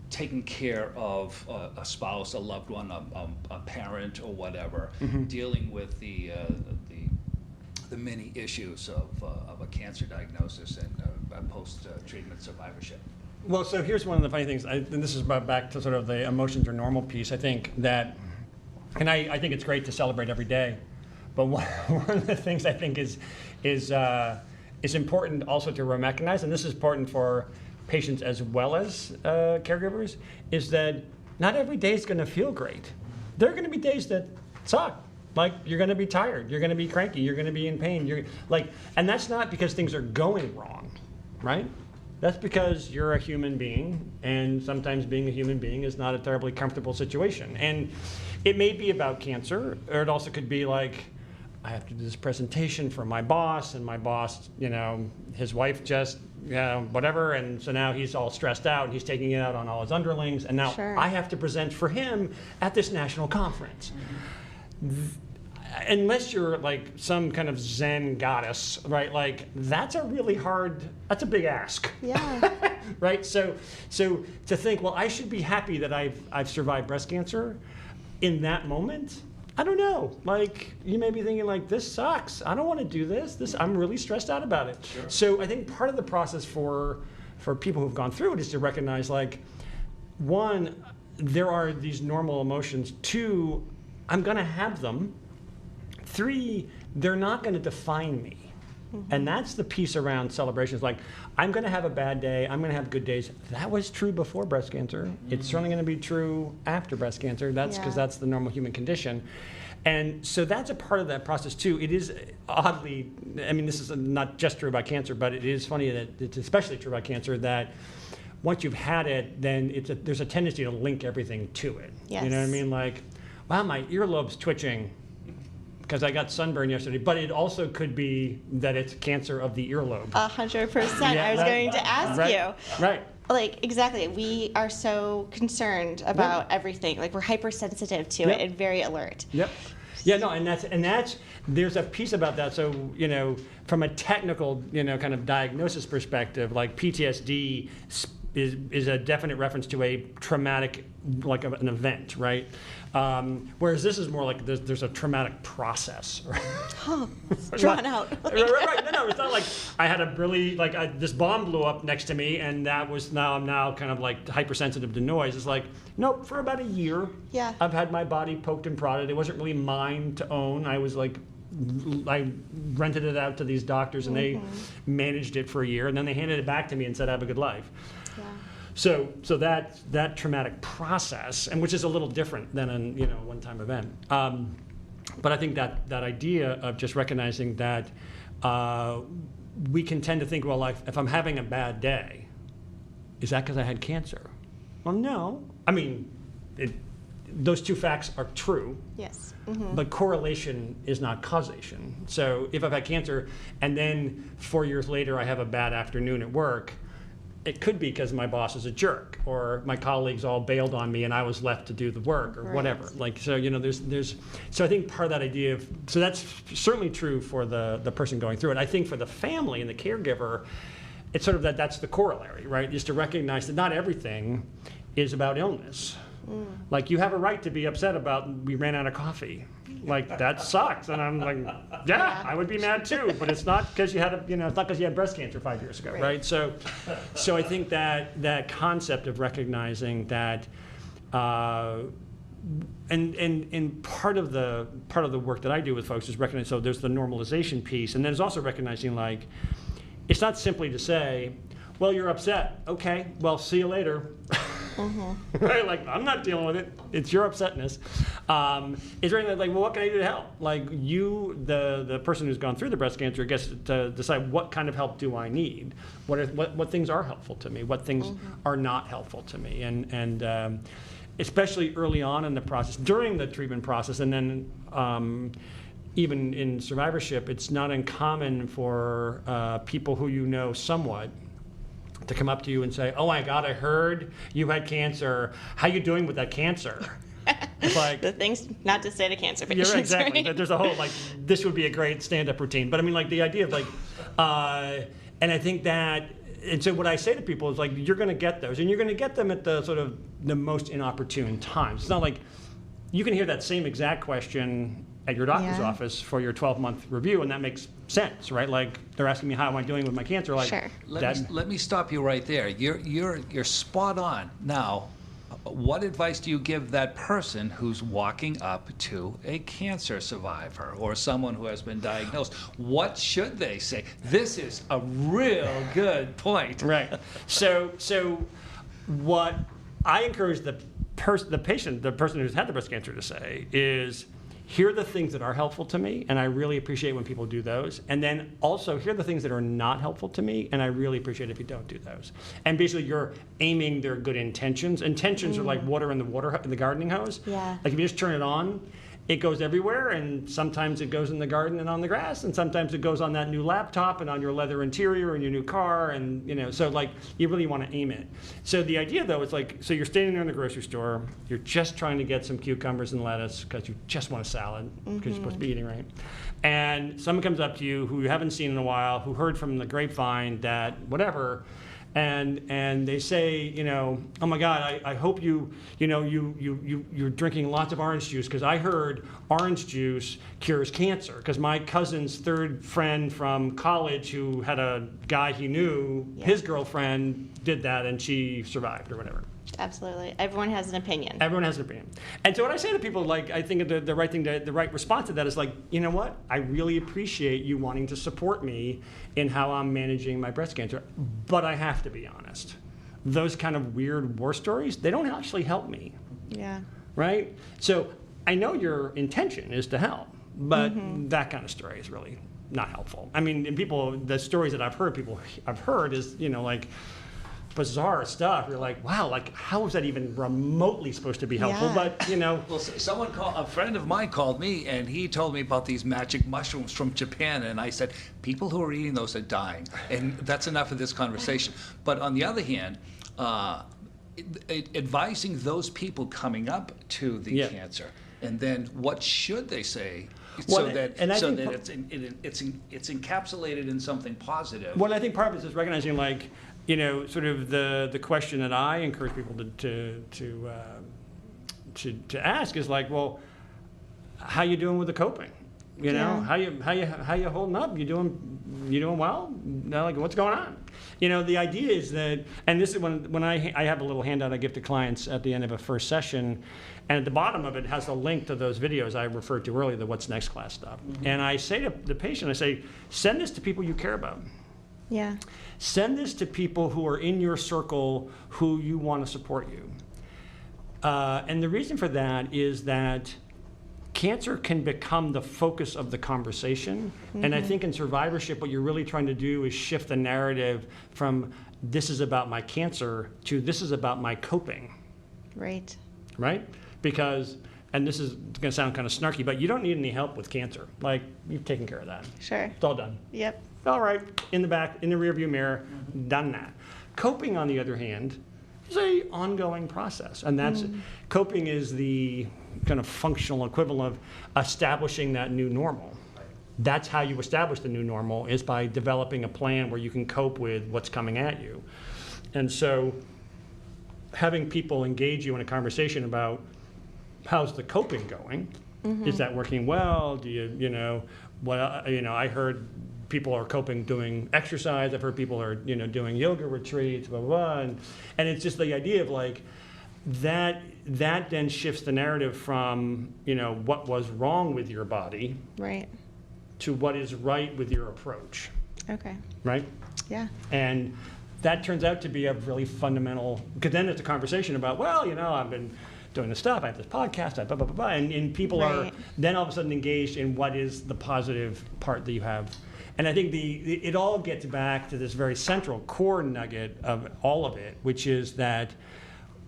taking care of a spouse, a loved one, a parent, or whatever, dealing with the many issues of a cancer diagnosis and post-treatment survivorship? Well, so here's one of the funny things, and this is back to sort of the emotions or normal piece. I think that, and I think it's great to celebrate every day, but one of the things I think is important also to recognize, and this is important for patients as well as caregivers, is that not every day is going to feel great. There are going to be days that suck. Like, you're going to be tired, you're going to be cranky, you're going to be in pain. And that's not because things are going wrong, right? That's because you're a human being, and sometimes being a human being is not a terribly comfortable situation. And it may be about cancer, or it also could be like, I have to do this presentation for my boss, and my boss, his wife just, whatever, and so now he's all stressed out, and he's taking it out on all his underlings, and now I have to present for him at this national conference. Unless you're like some kind of Zen goddess, right? Like, that's a big ask. Yeah. Right? So to think, well, I should be happy that I've survived breast cancer in that moment, I don't know. Like, you may be thinking, like, this sucks. I don't want to do this. I'm really stressed out about it. Sure. So I think part of the process for people who've gone through it is to recognize, like, one, there are these normal emotions. Two, I'm going to have them. Three, they're not going to define me. And that's the piece around celebrations. Like, I'm going to have a bad day. I'm going to have good days. That was true before breast cancer. It's certainly going to be true after breast cancer. That's because that's the normal human condition. And so that's a part of that process, too. It is oddly, I mean, this is not just true about cancer, but it is funny that it's especially true about cancer that once you've had it, then there's a tendency to link everything to it. Yes. You know what I mean? Like, wow, my earlobe's twitching. because I got sunburn yesterday, but it also could be that it's cancer of the earlobe. 100%. I was going to ask you. Right. Like, exactly. We are so concerned about everything. Like, we're hypersensitive to it and very alert. Yep. Yeah, no, and that's there's a piece about that. So, from a technical, kind of diagnosis perspective, like PTSD is a definite reference to a traumatic, like an event, right? Whereas this is more like there's a traumatic process. Drawn out. Right. No, it's not like I had a really, this bomb blew up next to me and I'm now kind of like hypersensitive to noise. It's like, nope, for about a year, I've had my body poked and prodded. It wasn't really mine to own. I rented it out to these doctors and they managed it for a year and then they handed it back to me and said, have a good life. Yeah. So that traumatic process, and which is a little different than a one-time event. But I think that idea of just recognizing that we can tend to think, well, if I'm having a bad day, is that because I had cancer? Well, no. I mean, those two facts are true. Yes. But correlation is not causation. So if I've had cancer and then 4 years later I have a bad afternoon at work, it could be because my boss is a jerk, or my colleagues all bailed on me and I was left to do the work, or whatever. There's so I think part of that idea so that's certainly true for the person going through it. I think for the family and the caregiver, it's sort of that's the corollary, right? Is to recognize that not everything is about illness. Like, you have a right to be upset about we ran out of coffee. Like, that sucks. And I'm like, yeah, I would be mad too. But it's not because you had it's not because you had breast cancer 5 years ago, right? So I think that concept of recognizing that, and part of the work that I do with folks is recognize. So there's the normalization piece, and then there's also recognizing, like, it's not simply to say, well, you're upset. Okay, well, see you later. Right? Like, I'm not dealing with it. It's your upsetness. It's really like, well, what can I do to help? Like, the person who's gone through the breast cancer gets to decide what kind of help do I need? What things are helpful to me? What things are not helpful to me? And especially early on in the process, during the treatment process, and then even in survivorship, it's not uncommon for people who somewhat to come up to you and say, oh my God, I heard you had cancer. How you doing with that cancer? It's like, the things not to say to cancer patients. Yeah, exactly. Right? There's a whole, this would be a great stand-up routine. But I mean, the idea of and I think that, and so what I say to people is you're going to get those, and you're going to get them at the sort of the most inopportune times. It's not like you can hear that same exact question at your doctor's office for your 12-month review, and that makes sense, right? Like, they're asking me how am I doing with my cancer. Like, sure. Let me stop you right there. You're spot on. Now, what advice do you give that person who's walking up to a cancer survivor or someone who has been diagnosed? What should they say? This is a real good point. Right. So what I encourage the patient, the person who's had the breast cancer, to say is, here are the things that are helpful to me, and I really appreciate when people do those. And then also, here are the things that are not helpful to me, and I really appreciate if you don't do those. And basically, you're aiming their good intentions. Intentions are like water in the gardening hose. Yeah. Like, if you just turn it on, it goes everywhere, and sometimes it goes in the garden and on the grass, and sometimes it goes on that new laptop and on your leather interior and your new car, and so you really want to aim it. So the idea, though, is so you're standing there in the grocery store, you're just trying to get some cucumbers and lettuce because you just want a salad because you're supposed to be eating, right? And someone comes up to you who you haven't seen in a while, who heard from the grapevine that whatever. And they say, oh my God, I hope you're drinking lots of orange juice because I heard orange juice cures cancer. Because my cousin's third friend from college who had a guy he knew, his girlfriend did that and she survived or whatever. Absolutely. Everyone has an opinion. Everyone has an opinion. And so what I say to people, I think the right thing, the right response to that is you know what? I really appreciate you wanting to support me in how I'm managing my breast cancer, but I have to be honest. Those kind of weird war stories, they don't actually help me. Yeah. Right? So I know your intention is to help, but that kind of story is really not helpful. I mean, the stories that I've heard is, bizarre stuff. You're like, wow, like how is that even remotely supposed to be helpful? Yeah. But you know, Well, a friend of mine called me, and he told me about these magic mushrooms from Japan, and I said, people who are eating those are dying, and that's enough of this conversation. But on the other hand, advising those people coming up to the cancer, and then what should they say, so that it's encapsulated in something positive. Well, I think part of it is recognizing, like, you know, sort of the question that I encourage people to ask is like, well, how you doing with the coping? You know, how you holding up? You doing well? No, like, what's going on? You know, the idea is that, and this is when I have a little handout I give to clients at the end of a first session, and at the bottom of it has a link to those videos I referred to earlier, the What's Next class stuff. Mm-hmm. And I say to the patient, I say, send this to people you care about. Yeah. Send this to people who are in your circle who you want to support you. And the reason for that is that cancer can become the focus of the conversation. Mm-hmm. And I think in survivorship, what you're really trying to do is shift the narrative from this is about my cancer to this is about my coping. Right. Right? Because, and this is going to sound kind of snarky, but you don't need any help with cancer. Like, you've taken care of that. Sure. It's all done. Yep. All right, in the back, in the rearview mirror, done that. Coping, on the other hand, is a ongoing process. And that's, coping is the kind of functional equivalent of establishing that new normal. That's how you establish the new normal, is by developing a plan where you can cope with what's coming at you. And so having people engage you in a conversation about how's the coping going? Is that working well? Do you know, I heard people are coping doing exercise. I've heard people are, doing yoga retreats, blah, blah, blah. And it's just the idea of like, that then shifts the narrative from, what was wrong with your body. Right. To what is right with your approach. Okay. Right? Yeah. And that turns out to be a really fundamental, because then it's a conversation about, well, I've been doing this stuff, I have this podcast, blah, blah, blah, blah, and people are then all of a sudden engaged in what is the positive part that you have. And I think it all gets back to this very central core nugget of all of it, which is that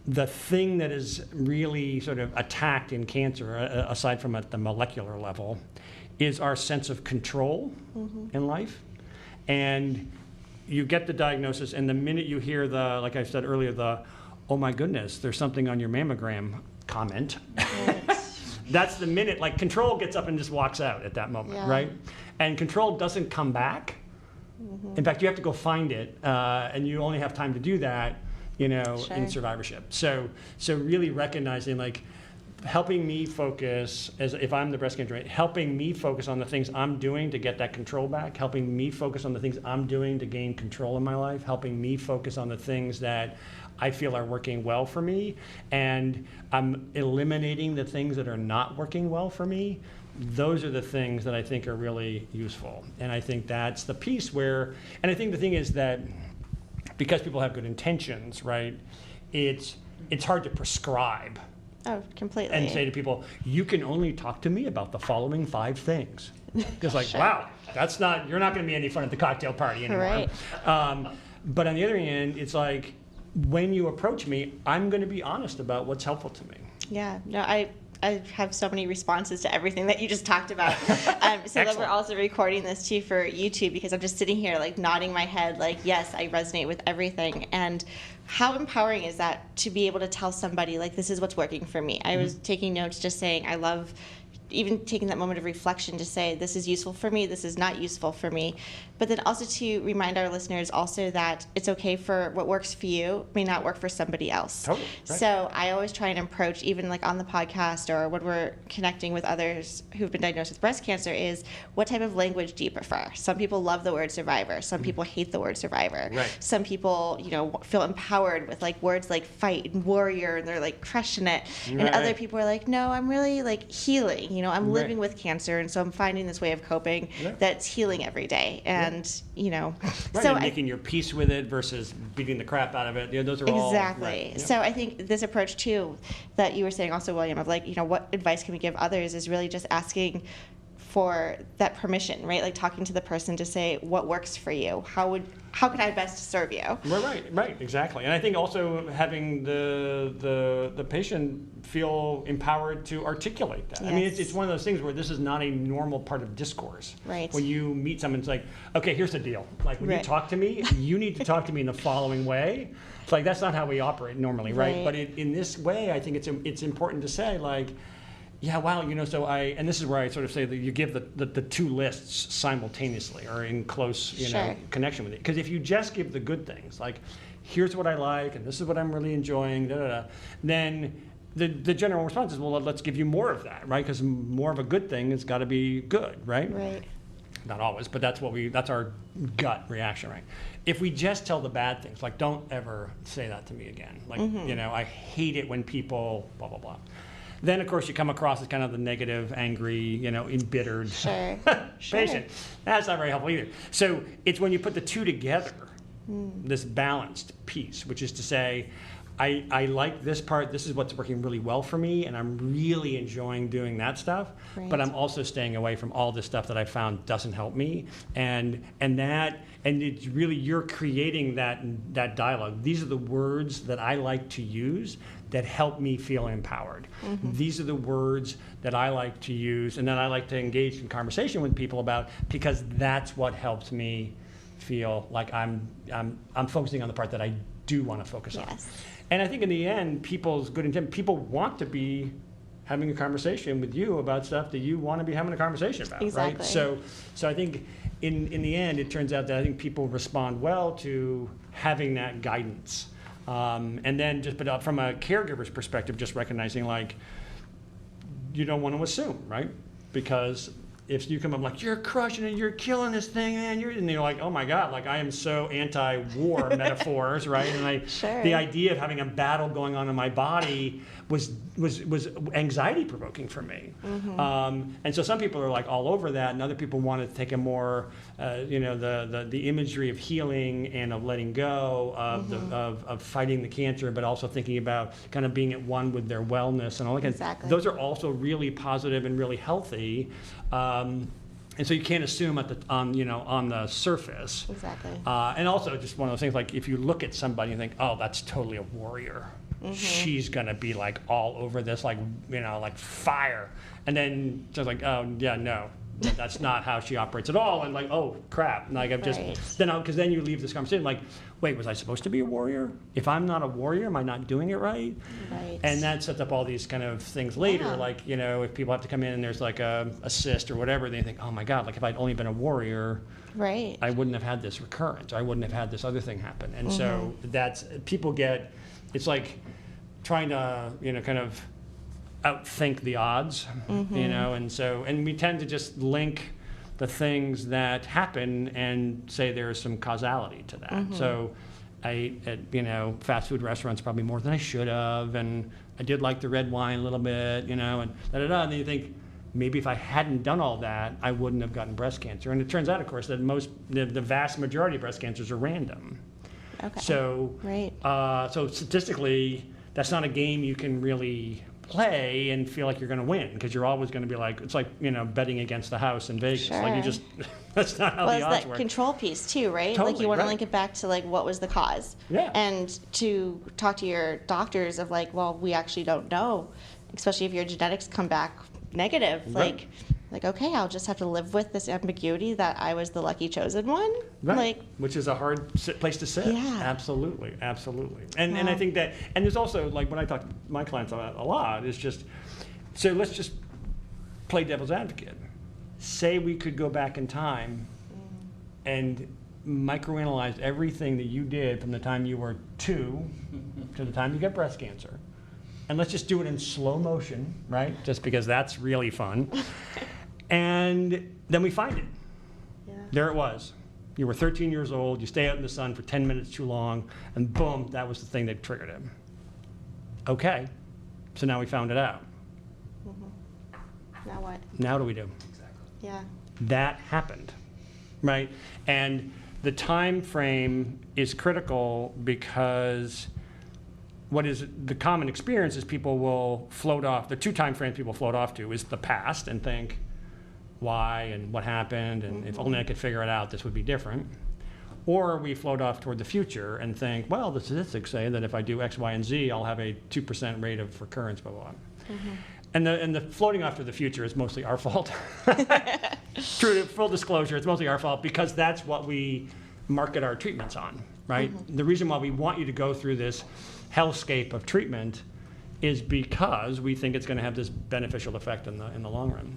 the thing that is really sort of attacked in cancer, aside from at the molecular level, is our sense of control in life. And you get the diagnosis, and the minute you hear like I said earlier, oh my goodness, there's something on your mammogram comment, that's the minute, like, control gets up and just walks out at that moment, right? And control doesn't come back. In fact, you have to go find it, and you only have time to do that, in survivorship. So really recognizing, like, helping me focus, as if I'm the breast cancer, helping me focus on the things I'm doing to get that control back, helping me focus on the things I'm doing to gain control in my life, helping me focus on the things that I feel are working well for me, and I'm eliminating the things that are not working well for me. Those are the things that I think are really useful. And I think that's the piece where, and I think the thing is that because people have good intentions, right, it's hard to prescribe. Oh, completely. And say to people, you can only talk to me about the following 5 things. Because like, wow, you're not going to be any fun at the cocktail party anymore. Right. But on the other hand, it's like, when you approach me, I'm going to be honest about what's helpful to me. Yeah, no, I have so many responses to everything that you just talked about. So that we're also recording this too for YouTube, because I'm just sitting here like nodding my head like, yes, I resonate with everything. And how empowering is that to be able to tell somebody like, this is what's working for me. I was taking notes just saying I love even taking that moment of reflection to say, this is useful for me, this is not useful for me. But then also to remind our listeners also that it's okay for what works for you may not work for somebody else. Totally, right. So I always try and approach, even like on the podcast or when we're connecting with others who've been diagnosed with breast cancer, is what type of language do you prefer? Some people love the word survivor. Some people hate the word survivor. Right. Some people, feel empowered with like words like fight and warrior, and they're like crushing it. Right. And other people are like, no, I'm really like healing. I'm living with cancer, and so I'm finding this way of coping that's healing every day. And right, so and making your peace with it versus beating the crap out of it. Those are all exactly. Right. So I think this approach too that you were saying also, William, of like, what advice can we give others, is really just asking for that permission, right? Like talking to the person to say what works for you. How can I best serve you? Right, exactly. And I think also having the patient feel empowered to articulate that. Yes. I mean, it's one of those things where this is not a normal part of discourse. Right. When you meet someone, it's like, okay, here's the deal. Like when you Right. talk to me, you need to talk to me in the following way. It's like that's not how we operate normally, right? Right. But in this way, I think it's important to say like, yeah, wow, so and this is where I sort of say that you give the two lists simultaneously or in close, Sure. connection with it. Because if you just give the good things, like, here's what I like, and this is what I'm really enjoying, then the general response is, well, let's give you more of that, right? Because more of a good thing has got to be good, right? Right. Not always, but that's our gut reaction, right? If we just tell the bad things, like, don't ever say that to me again. Like, I hate it when people blah, blah, blah. Then, of course, you come across as kind of the negative, angry, embittered Sure. patient. That's not very helpful either. So it's when you put the two together, this balanced piece, which is to say, I like this part, this is what's working really well for me, and I'm really enjoying doing that stuff, Right. but I'm also staying away from all this stuff that I found doesn't help me. And it's really, you're creating that dialogue. These are the words that I like to use that help me feel empowered. These are the words that I like to use and that I like to engage in conversation with people about, because that's what helps me feel like I'm focusing on the part that I do want to focus on. Yes. And I think in the end, people's good intent, people want to be having a conversation with you about stuff that you want to be having a conversation about, Exactly. right? So I think in the end, it turns out that I think people respond well to having that guidance. And then but from a caregiver's perspective, just recognizing like, you don't want to assume, right? Because if you come up like, you're crushing it, you're killing this thing, man, and you're like, oh my God, like I am so anti-war metaphors, right? And Sure. the idea of having a battle going on in my body was anxiety provoking for me. And so some people are like all over that, and other people want to take a more, the imagery of healing and of letting go, of fighting the cancer, but also thinking about kind of being at one with their wellness and all that. Exactly. Those are also really positive and really healthy. And so you can't assume on the surface. Exactly. And also just one of those things, like if you look at somebody and think, oh, that's totally a warrior. She's gonna be like all over this, like fire. And then just like, oh yeah, no, that's not how she operates at all. And like, oh crap, like I've just Right. because then you leave this conversation like, wait, was I supposed to be a warrior? If I'm not a warrior, am I not doing it right? Right. And that sets up all these kind of things later, Yeah. like, if people have to come in and there's like a cyst or whatever, they think, oh my God, like if I'd only been a warrior, Right. I wouldn't have had this recurrence. I wouldn't have had this other thing happen. And so it's like trying to, kind of outthink the odds, and we tend to just link the things that happen and say there's some causality to that. So I ate at, fast food restaurants probably more than I should have, and I did like the red wine a little bit, and da-da-da, and then you think, maybe if I hadn't done all that, I wouldn't have gotten breast cancer. And it turns out, of course, that the vast majority of breast cancers are random. Okay. So, Right. so statistically, that's not a game you can really play and feel like you're going to win, because you're always going to be like, it's like, betting against the house in Vegas. Like you Sure. just, that's not how Well, the it's odds that work. control piece too, right? Like Totally, you want to right. link it back to like what was the cause. Yeah. And to talk to your doctors of like, well, we actually don't know, especially if your genetics come back negative. Right. Like, okay, I'll just have to live with this ambiguity that I was the lucky chosen one. Right. Like, Which is a hard place to sit. Yeah. Absolutely. And I Wow. think that, and there's also, like, when I talk to my clients about a lot, is just, so let's just play devil's advocate. Say we could go back in time and microanalyze everything that you did from the time you were 2 to the time you got breast cancer. And let's just do it in slow motion, right? Just because that's really fun. And then we find it. yeah. There it was. You were 13 years old, you stay out in the sun for 10 minutes too long, and boom, that was the thing that triggered it. Okay, so now we found it out. Now what? Now what do we do? Yeah. That happened, right? And the time frame is critical, because what is the common experience is people will float off, the two time frames people float off to is the past and think, why and what happened, and if only I could figure it out, this would be different. Or we float off toward the future and think, well, the statistics say that if I do X, Y, and Z, I'll have a 2% rate of recurrence, blah, blah, blah. And the floating off to the future is mostly our fault. True, full disclosure, it's mostly our fault because that's what we market our treatments on, right? The reason why we want you to go through this hellscape of treatment is because we think it's going to have this beneficial effect in the long run.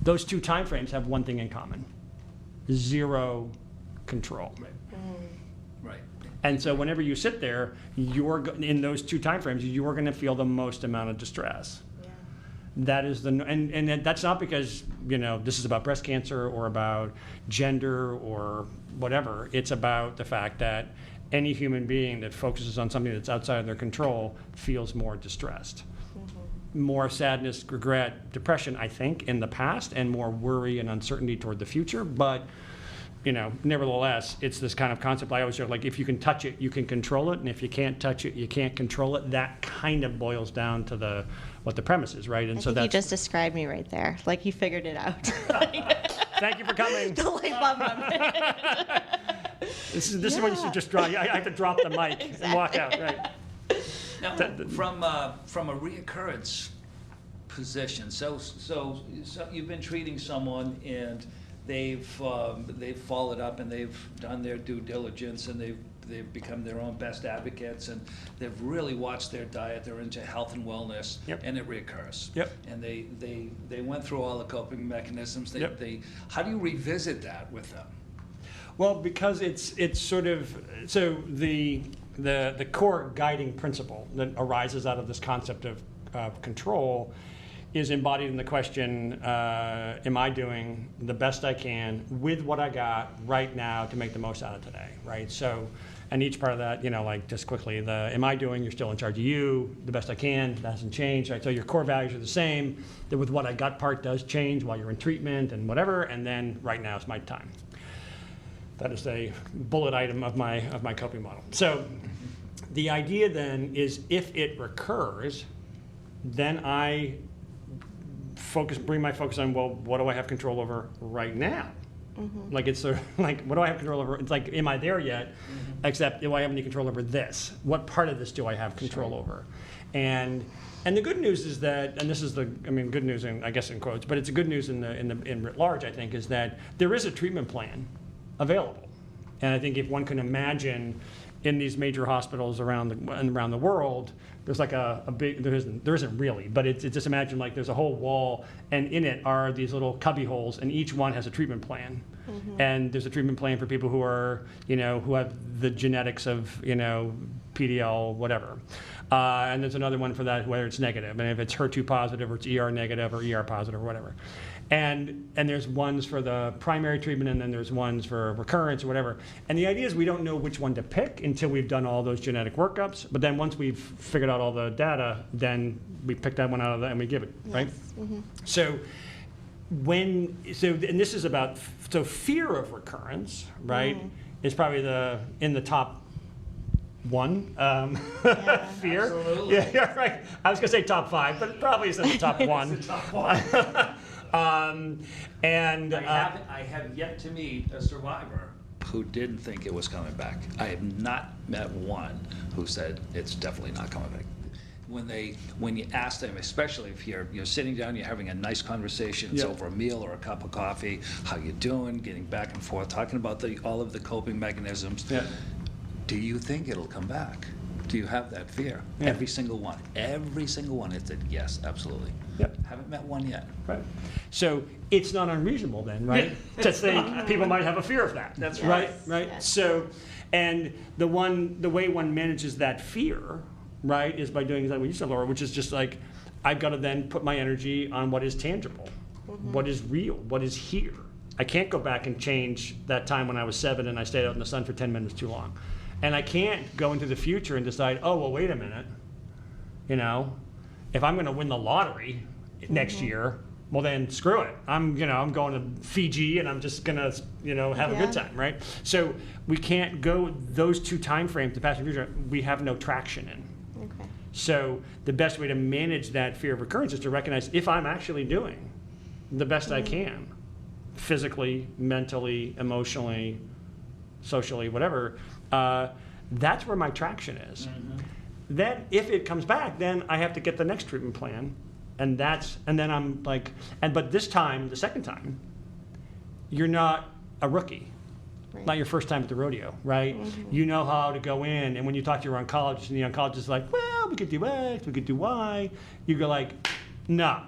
Those two time frames have one thing in common: zero control. Right. And so whenever you sit there, in those two time frames, you're going to feel the most amount of distress. That is and that's not because this is about breast cancer or about gender or whatever. It's about the fact that any human being that focuses on something that's outside of their control feels more distressed, more sadness, regret, depression, I think, in the past, and more worry and uncertainty toward the future. But nevertheless, it's this kind of concept I always say, like, if you can touch it, you can control it, and if you can't touch it, you can't control it. That kind of boils down to what the premise is, right? And I think you just described me right there. Like, you figured it out. Thank you for coming. The light bulb moment. This is when you should just drop. I have to drop the mic and walk out, right? Now, from a reoccurrence position, so you've been treating someone and they've followed up and they've done their due diligence and they've become their own best advocates and they've really watched their diet. They're into health and wellness, and it reoccurs. And they went through all the coping mechanisms. How do you revisit that with them? Well, because it's sort of the core guiding principle that arises out of this concept of control is embodied in the question, am I doing the best I can with what I got right now to make the most out of today, right? So, and each part of that, like just quickly, am I doing, you're still in charge of you, the best I can, that hasn't changed, right? So your core values are the same. The with what I got part does change while you're in treatment and whatever, and then right now is my time. That is a bullet item of my coping model. So the idea then is if it recurs, then I bring my focus on, well, what do I have control over right now? Like it's sort of like, what do I have control over? It's like, am I there yet? Except, do I have any control over this? What part of this do I have control over? And the good news is that, and this is good news, I guess in quotes, but it's a good news in writ large, I think, is that there is a treatment plan available. And I think if one can imagine in these major hospitals around the world, there's like a big, there isn't really, but it's just imagine like there's a whole wall and in it are these little cubby holes and each one has a treatment plan. And there's a treatment plan for people who are, who have the genetics of, PDL, whatever. And there's another one for that, whether it's negative, and if it's HER2 positive or it's ER negative or ER positive or whatever. And there's ones for the primary treatment, and then there's ones for recurrence or whatever. And the idea is we don't know which one to pick until we've done all those genetic workups. But then once we've figured out all the data, then we pick that one out of that and we give it, right? So and this is about, so fear of recurrence, right, is probably in the top one. Fear. Absolutely. Yeah, right. I was going to say top 5, but it probably is in the top 1. It's the top 1. I have yet to meet a survivor who didn't think it was coming back. I have not met one who said it's definitely not coming back. When you ask them, especially if you're sitting down, you're having a nice conversation, it's over a meal or a cup of coffee, how you doing, getting back and forth, talking about all of the coping mechanisms. Do you think it'll come back? Do you have that fear? Every single one. It said yes, absolutely. Haven't met one yet. Right. So it's not unreasonable then, right? To think people might have a fear of that. That's right. right. Right. So, and the way one manages that fear, right, is by doing exactly what you said, Laura, which is just like, I've got to then put my energy on what is tangible, what is real, what is here. I can't go back and change that time when I was 7 and I stayed out in the sun for 10 minutes too long. And I can't go into the future and decide, oh, well, wait a minute. If I'm going to win the lottery next year, well, then screw it. I'm going to Fiji and I'm just going to, have a good time, right? So we can't go those two time frames, the past and future, we have no traction in. So the best way to manage that fear of recurrence is to recognize if I'm actually doing the best I can, physically, mentally, emotionally, socially, whatever, that's where my traction is. Then if it comes back, then I have to get the next treatment plan. And then I'm like, but this time, the second time, you're not a rookie. Right. Not your first time at the rodeo, right? You know how to go in, and when you talk to your oncologist, and the oncologist is like, well, we could do X, we could do Y, you go like, no,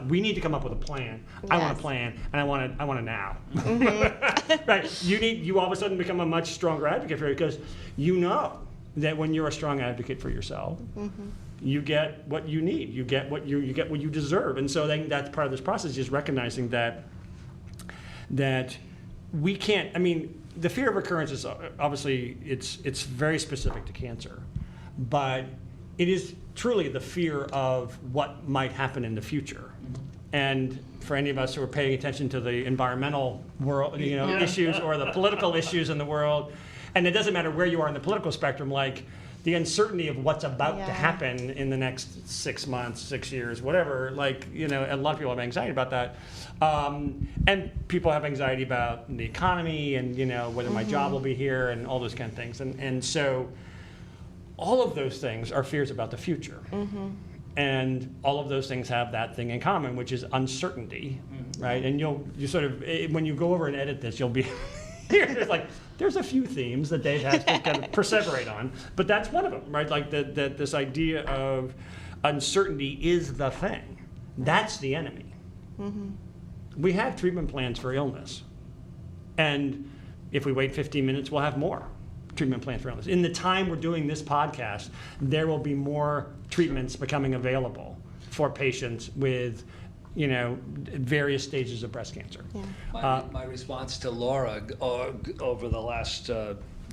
we need to come up with a plan. I want a plan, and I want it now. Right? You all of a sudden become a much stronger advocate for it, because you know that when you're a strong advocate for yourself, you get what you need. You get what you deserve. And so then that's part of this process, is recognizing that we can't. I mean, the fear of recurrence is obviously it's very specific to cancer, but it is truly the fear of what might happen in the future. And for any of us who are paying attention to the environmental world, issues, or the political issues in the world, and it doesn't matter where you are in the political spectrum, like the uncertainty of what's about to happen in the next 6 months, 6 years, whatever, like, a lot of people have anxiety about that. And people have anxiety about the economy and, whether my job will be here and all those kind of things. And so all of those things are fears about the future. And all of those things have that thing in common, which is uncertainty, right? And you sort of, when you go over and edit this, you'll be there's a few themes that Dave has to kind of perseverate on, but that's one of them, right? Like that this idea of uncertainty is the thing. That's the enemy. We have treatment plans for illness, and if we wait 15 minutes, we'll have more treatment plans for illness. In the time we're doing this podcast, there will be more treatments becoming available for patients with various stages of breast cancer. My response to Laura over the last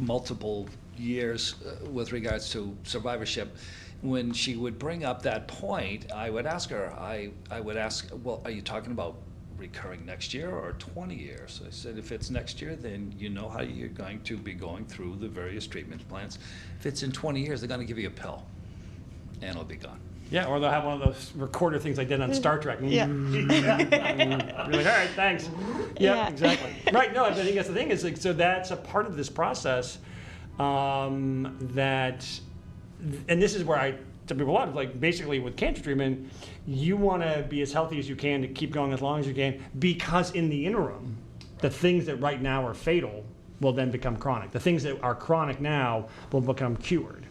multiple years with regards to survivorship, when she would bring up that point, I would ask her, well, are you talking about recurring next year or 20 years? I said, if it's next year, then you know how you're going to be going through the various treatment plans. If it's in 20 years, they're going to give you a pill, and it'll be gone. Yeah, or they'll have one of those recorder things I did on Star Trek. Yeah. You're like, all right, thanks. Yeah, exactly. Right, no, I think that's the thing, is like, so that's a part of this process and this is where I tell people a lot of, like, basically with cancer treatment, you want to be as healthy as you can to keep going as long as you can, because in the interim, the things that right now are fatal will then become chronic. The things that are chronic now will become cured,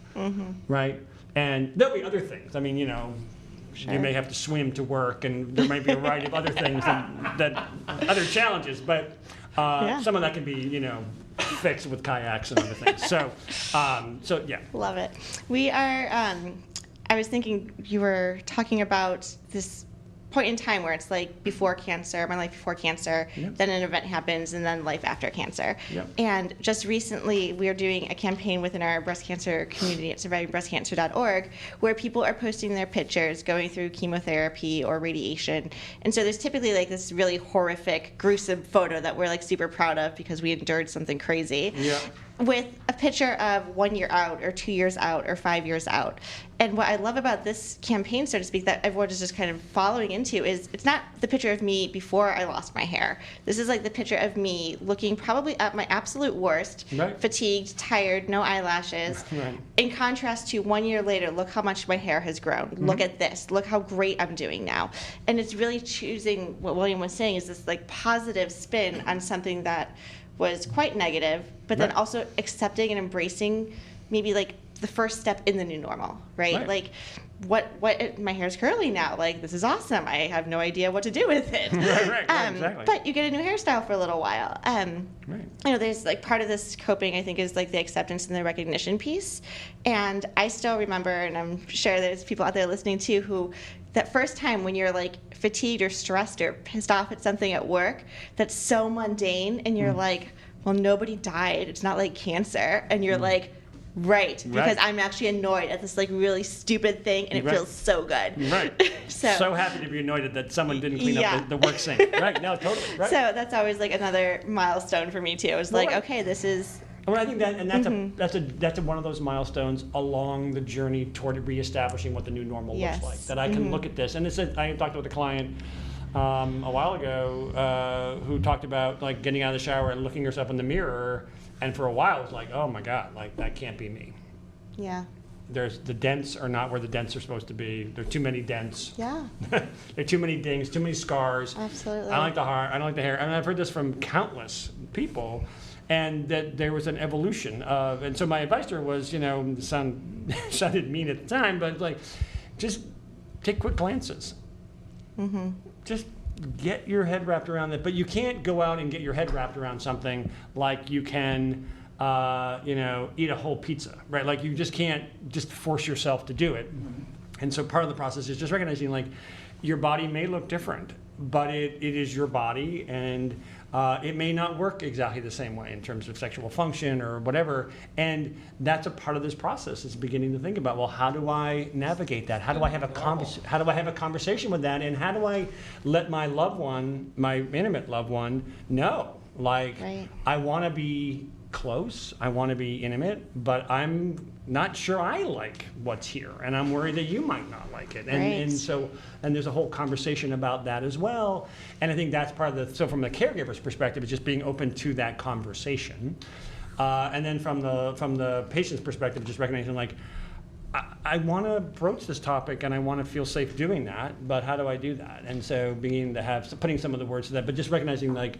right? And there'll be other things. I mean, you may have to swim to work, and there might be a variety of other things that other challenges, but some of that can be, fixed with kayaks and other things. So yeah. Love it. We are, I was thinking you were talking about this point in time where it's like before cancer, my life before cancer, then an event happens, and then life after cancer. And just recently, we are doing a campaign within our breast cancer community at survivingbreastcancer.org, where people are posting their pictures going through chemotherapy or radiation. And so there's typically like this really horrific, gruesome photo that we're like super proud of because we endured something crazy. With a picture of 1 year out or 2 years out or 5 years out. And what I love about this campaign, so to speak, that everyone is just kind of following into is it's not the picture of me before I lost my hair. This is like the picture of me looking probably at my absolute worst, fatigued, tired, no eyelashes. In contrast to 1 year later, look how much my hair has grown. Look at this. Look how great I'm doing now. And it's really choosing what William was saying is this like positive spin on something that was quite negative, but then also accepting and embracing maybe like the first step in the new normal, right? Like what my hair's curly now, like this is awesome. I have no idea what to do with it. Exactly. But you get a new hairstyle for a little while. There's like part of this coping, I think, is like the acceptance and the recognition piece. And I still remember, and I'm sure there's people out there listening too, who that first time when you're like fatigued or stressed or pissed off at something at work that's so mundane, and you're like, well, nobody died. It's not like cancer. And you're like, because I'm actually annoyed at this like really stupid thing, and it feels so good. So happy to be annoyed that someone didn't clean up the work sink. No, totally. So that's always like another milestone for me too. It was like, okay, this is. Well, I think that's one of those milestones along the journey toward reestablishing what the new normal looks like. That I can look at this, and I talked with a client a while ago who talked about like getting out of the shower and looking herself in the mirror, and for a while it was like, oh my God, like that can't be me. Yeah. The dents are not where the dents are supposed to be. There are too many dents. Yeah. There are too many dings, too many scars. Absolutely. I don't like the heart. I don't like the hair. I mean, I've heard this from countless people, and that there was an evolution of. And so my advice to her was, sounded mean at the time, but like, just take quick glances. Mm-hmm. Just get your head wrapped around it. But you can't go out and get your head wrapped around something like you can. Eat a whole pizza, right? Like you just can't just force yourself to do it. Mm-hmm. And so part of the process is just recognizing like your body may look different, but it is your body, and it may not work exactly the same way in terms of sexual function or whatever. And that's a part of this process, is beginning to think about, well, how do I navigate that? How do I have a conversation with that? And how do I let my loved one, my intimate loved one, know? Like, right. I want to be close, I want to be intimate, but I'm not sure I like what's here, and I'm worried that you might not like it. And, right. and there's a whole conversation about that as well. And I think that's part of so from the caregiver's perspective, it's just being open to that conversation. And then from the patient's perspective, just recognizing like, I want to broach this topic and I want to feel safe doing that, but how do I do that? And so putting some of the words to that, but just recognizing like,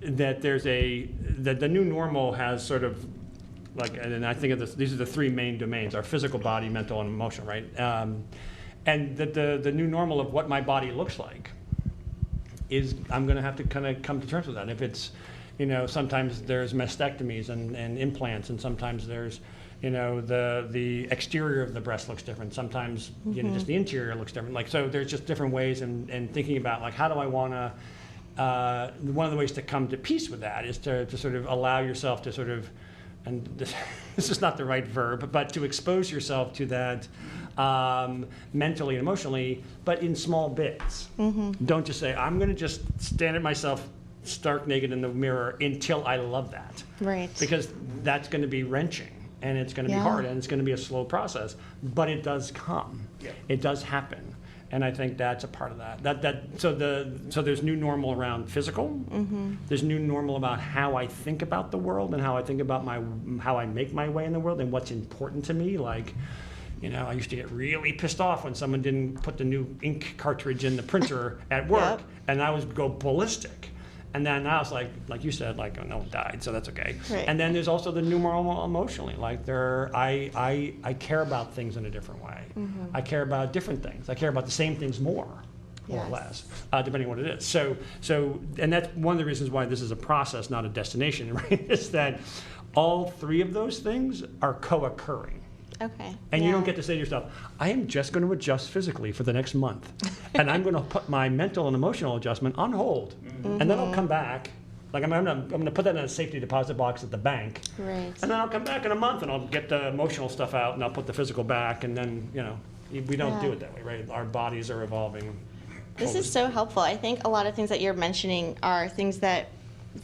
that that the new normal has sort of like, and I think of this, these are the three main domains: our physical body, mental, and emotional, right? And that the new normal of what my body looks like is, I'm going to have to kind of come to terms with that. If it's, sometimes there's mastectomies and implants, and sometimes there's, the exterior of the breast looks different. Sometimes, mm-hmm. Just the interior looks different. Like, so there's just different ways, and thinking about like, how do I want to, one of the ways to come to peace with that is to sort of allow yourself to sort of, and this is not the right verb, but to expose yourself to that mentally and emotionally, but in small bits. Mm-hmm. Don't just say, I'm going to just stand at myself stark naked in the mirror until I love that. Right. Because that's going to be wrenching, and it's going to be hard, and it's going to be a slow process, but it does come. Yeah. It does happen. And I think that's a part of that. So there's new normal around physical. Mm-hmm. There's new normal about how I think about the world and how I think about how I make my way in the world and what's important to me. Like, I used to get really pissed off when someone didn't put the new ink cartridge in the printer at work, yep. and I would go ballistic. And then now it's like you said, like, oh, no one died, so that's okay. Right. And then there's also the new normal emotionally. Like I care about things in a different way. Mm-hmm. I care about different things. I care about the same things more yes. or less, depending on what it is. So, and that's one of the reasons why this is a process, not a destination, right? Is that all three of those things are co-occurring. Okay. And you don't get to say to yourself, I am just going to adjust physically for the next month. And I'm going to put my mental and emotional adjustment on hold. Mm-hmm. And then I'll come back. Like I'm going to put that in a safety deposit box at the bank. Right. And then I'll come back in a month and I'll get the emotional stuff out and I'll put the physical back. And then, we don't do it that way, right? Our bodies are evolving. This is so helpful. I think a lot of things that you're mentioning are things that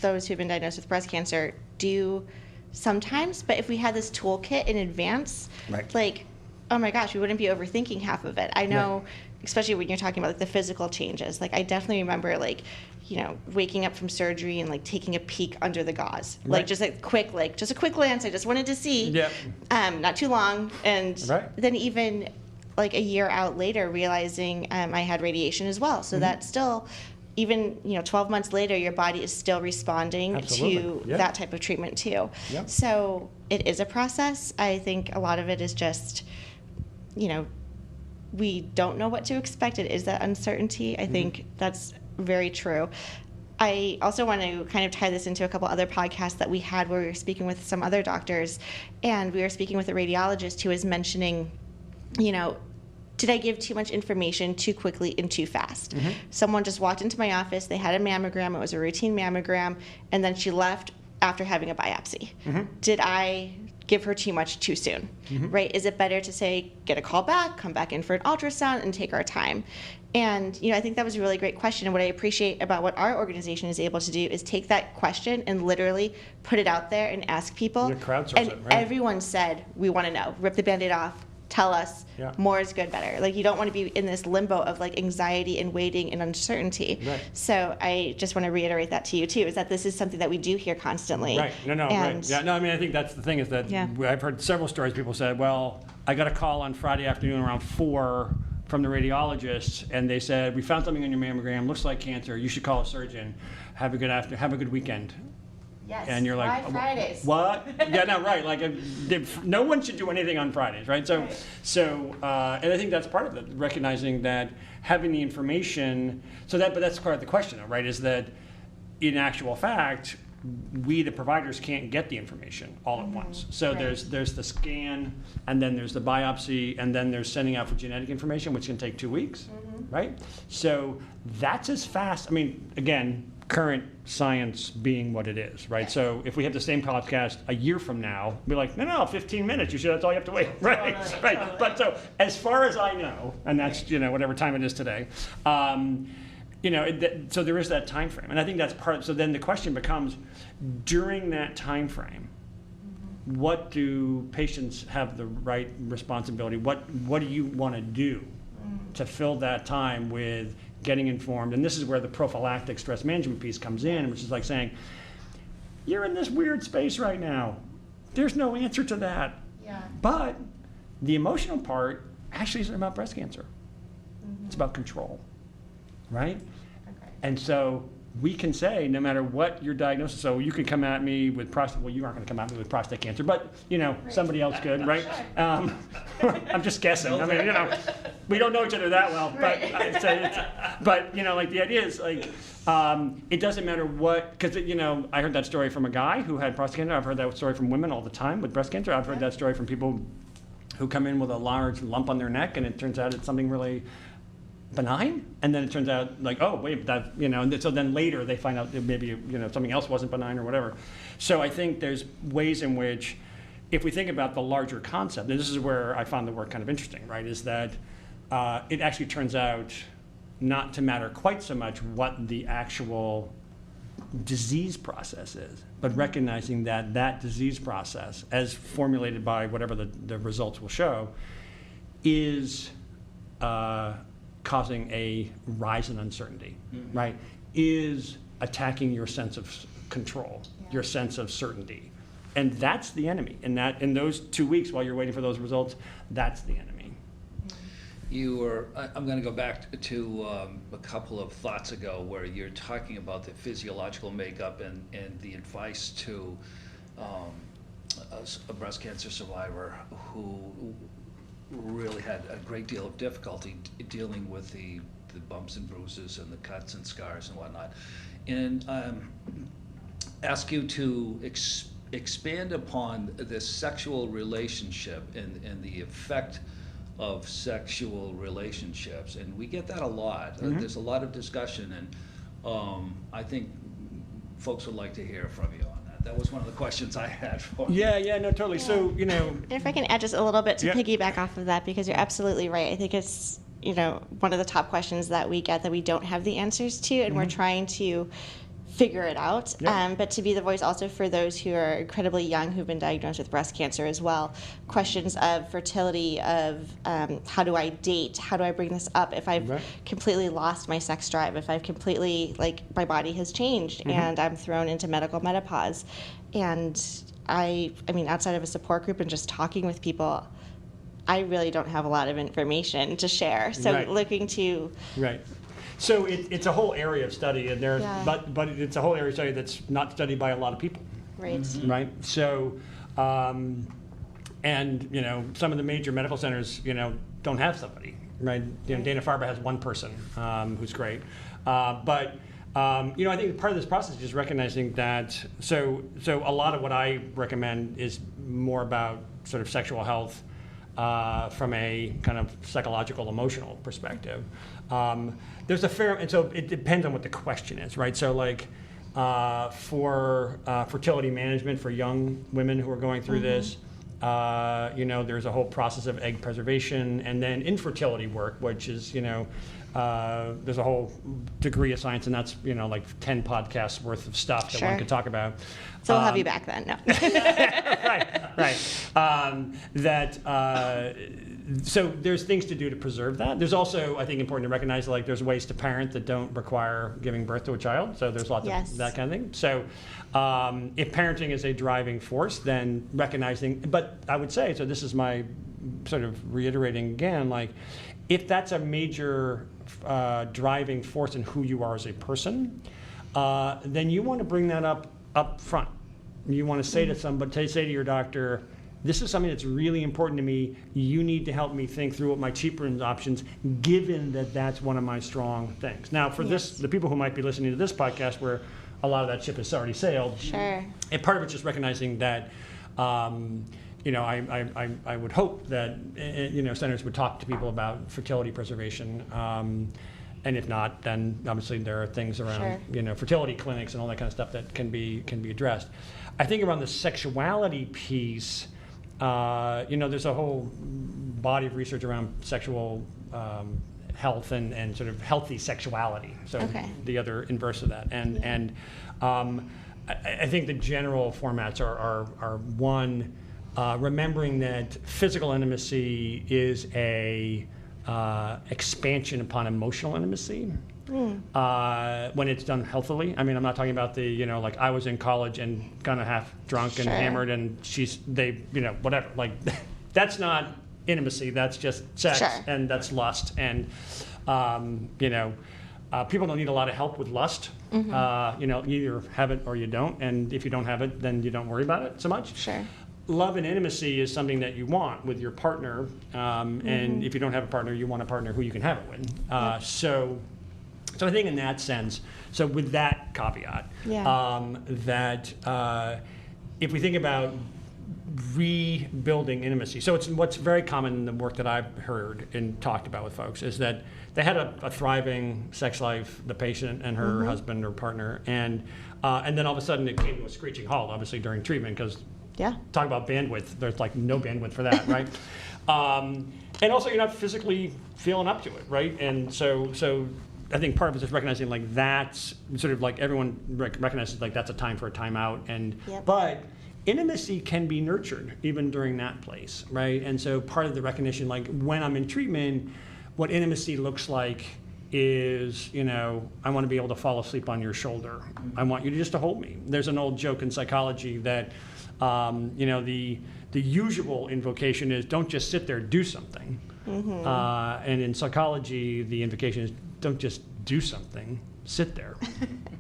those who've been diagnosed with breast cancer do sometimes, but if we had this toolkit in advance, right. like, oh my gosh, we wouldn't be overthinking half of it. I know, right. Especially when you're talking about like the physical changes. Like I definitely remember like, waking up from surgery and like taking a peek under the gauze, right. like just a quick glance. I just wanted to see, yep. Not too long, and right. then even like a year out later, realizing I had radiation as well. So mm-hmm. That's still. Even 12 months later, your body is still responding Absolutely. to Yep. that type of treatment too. Yep. So it is a process. I think a lot of it is just, we don't know what to expect. It is that uncertainty. I mm-hmm. think that's very true. I also want to kind of tie this into a couple other podcasts that we had where we were speaking with some other doctors, and we were speaking with a radiologist who was mentioning, did I give too much information too quickly and too fast? Mm-hmm. Someone just walked into my office, they had a mammogram, it was a routine mammogram, and then she left after having a biopsy. Mm-hmm. Did I give her too much too soon? Mm-hmm. Right? Is it better to say, get a call back, come back in for an ultrasound, and take our time? And I think that was a really great question. And what I appreciate about what our organization is able to do is take that question and literally put it out there and ask people. Crowdsource and it, right? Everyone said, we want to know. Rip the Band-Aid off. tell us Yeah. more is good, better. Like, you don't want to be in this limbo of like anxiety and waiting and uncertainty. Right. So I just want to reiterate that to you too, is that this is something that we do hear constantly. Right. No, And- right. Yeah, no, I mean, I think that's the thing is that Yeah. I've heard several stories. People said, well, I got a call on Friday afternoon around 4 from the radiologist, and they said, we found something on your mammogram, looks like cancer, you should call a surgeon. Have a good weekend. Yes. And you're like, Why Fridays? what? Yeah, no, right. Like, no one should do anything on Fridays, right? So, Right. and I think that's part of it, recognizing that having the information. But that's part of the question, though, right? Is that in actual fact, we the providers can't get the information all at once. So Right. there's the scan, and then there's the biopsy, and then there's sending out for genetic information, which can take 2 weeks, right? So that's as fast. I mean, again, current science being what it is, right? So if we have the same podcast a year from now, be like, no, 15 minutes, that's all you have to wait, right? Totally, Right. totally. But so as far as I know, and that's, whatever time it is today, so there is that time frame. And I think that's so then the question becomes, during that time frame, what do patients have the right responsibility? What do you want to do to fill that time with getting informed? And this is where the prophylactic stress management piece comes in, which is like saying, you're in this weird space right now. There's no answer to that. Yeah. But the emotional part actually isn't about breast cancer. It's about control, right? Okay. And so we can say, no matter what your diagnosis, so you could come at me with prostate, well, you aren't going to come at me with prostate cancer, but, somebody else could, right? I'm just guessing. I mean, we don't know each other that well, but I'd say like the idea is like, it doesn't matter what, because, I heard that story from a guy who had prostate cancer. I've heard that story from women all the time with breast cancer. I've heard that story from people who come in with a large lump on their neck, and it turns out it's something really benign, and then it turns out like, oh wait, that and so then later they find out that maybe something else wasn't benign or whatever. So I think there's ways in which, if we think about the larger concept, and this is where I found the work kind of interesting, right, is that it actually turns out not to matter quite so much what the actual disease process is, but recognizing that that disease process, as formulated by whatever the results will show, is causing a rise in uncertainty, right? Is attacking your sense of control, your sense of certainty. And that's the enemy. And that in those 2 weeks while you're waiting for those results, that's the enemy. I'm going to go back to a couple of thoughts ago where you're talking about the physiological makeup and the advice to a breast cancer survivor who really had a great deal of difficulty dealing with the bumps and bruises and the cuts and scars and whatnot. And ask you to expand upon this sexual relationship and the effect of sexual relationships. And we get that a lot. There's a lot of discussion, and I think folks would like to hear from you on that. That was one of the questions I had for you. Yeah, no, totally. So, If I can add just a little bit to Yeah. piggyback off of that, because you're absolutely right. I think it's, one of the top questions that we get that we don't have the answers to, and we're trying to figure it out. Yeah. But to be the voice also for those who are incredibly young who've been diagnosed with breast cancer as well. Questions of fertility, of how do I date? How do I bring this up? If I've Right. completely lost my sex drive, if I've completely, my body has changed and I'm thrown into medical menopause. And I mean, outside of a support group and just talking with people, I really don't have a lot of information to share. So Right. looking to right. So it's a whole area of study, and Yeah. but it's a whole area of study that's not studied by a lot of people, right. right? So, and some of the major medical centers, don't have somebody, right? Dana-Farber has one person who's great, but I think part of this process is just recognizing that. So a lot of what I recommend is more about sort of sexual health from a kind of psychological, emotional perspective. There's a fair, and so it depends on what the question is, right? So for fertility management for young women who are going through this, there's a whole process of egg preservation, and then infertility work, which is, there's a whole degree of science, and that's like 10 podcasts worth of stuff that one could talk about. So we'll have you back then. No. Right. So there's things to do to preserve that. There's also, I think, important to recognize like there's ways to parent that don't require giving birth to a child. So there's lots of that kind of thing. So if parenting is a driving force, then recognizing, but I would say, so this is my sort of reiterating again, like if that's a major driving force in who you are as a person, then you want to bring that up front. You want to say to somebody, say to your doctor, this is something that's really important to me. You need to help me think through what my treatment options, given that that's one of my strong things. Now, for the people who might be listening to this podcast where a lot of that ship has already sailed, and part of it's just recognizing that, I would hope that, centers would talk to people about fertility preservation. And if not, then obviously there are things around, fertility clinics and all that kind of stuff that can be addressed. I think around the sexuality piece, there's a whole body of research around sexual health and sort of healthy sexuality. So the other inverse of that. And I think the general formats are one, remembering that physical intimacy is a expansion upon emotional intimacy. When it's done healthily. I mean, I'm not talking about the, like I was in college and kind of half drunk and hammered and whatever. Like that's not intimacy. That's just sex and that's lust. And, people don't need a lot of help with lust. You either have it or you don't. And if you don't have it, then you don't worry about it so much. Love and intimacy is something that you want with your partner. And if you don't have a partner, you want a partner who you can have it with. So I think in that sense, so with that caveat, that if we think about rebuilding intimacy, so it's what's very common in the work that I've heard and talked about with folks is that they had a thriving sex life, the patient and her husband or partner, and then all of a sudden it came to a screeching halt, obviously during treatment, because talk about bandwidth, there's like no bandwidth for that, right? And also you're not physically feeling up to it, right? And so I think part of it is recognizing like that's sort of like everyone recognizes like that's a time for a timeout, and but intimacy can be nurtured even during that place, right? And so part of the recognition, like when I'm in treatment, what intimacy looks like is, I want to be able to fall asleep on your shoulder. I want you to hold me. There's an old joke in psychology that, the usual invocation is don't just sit there, do something. And in psychology, the invocation is don't just do something, sit there.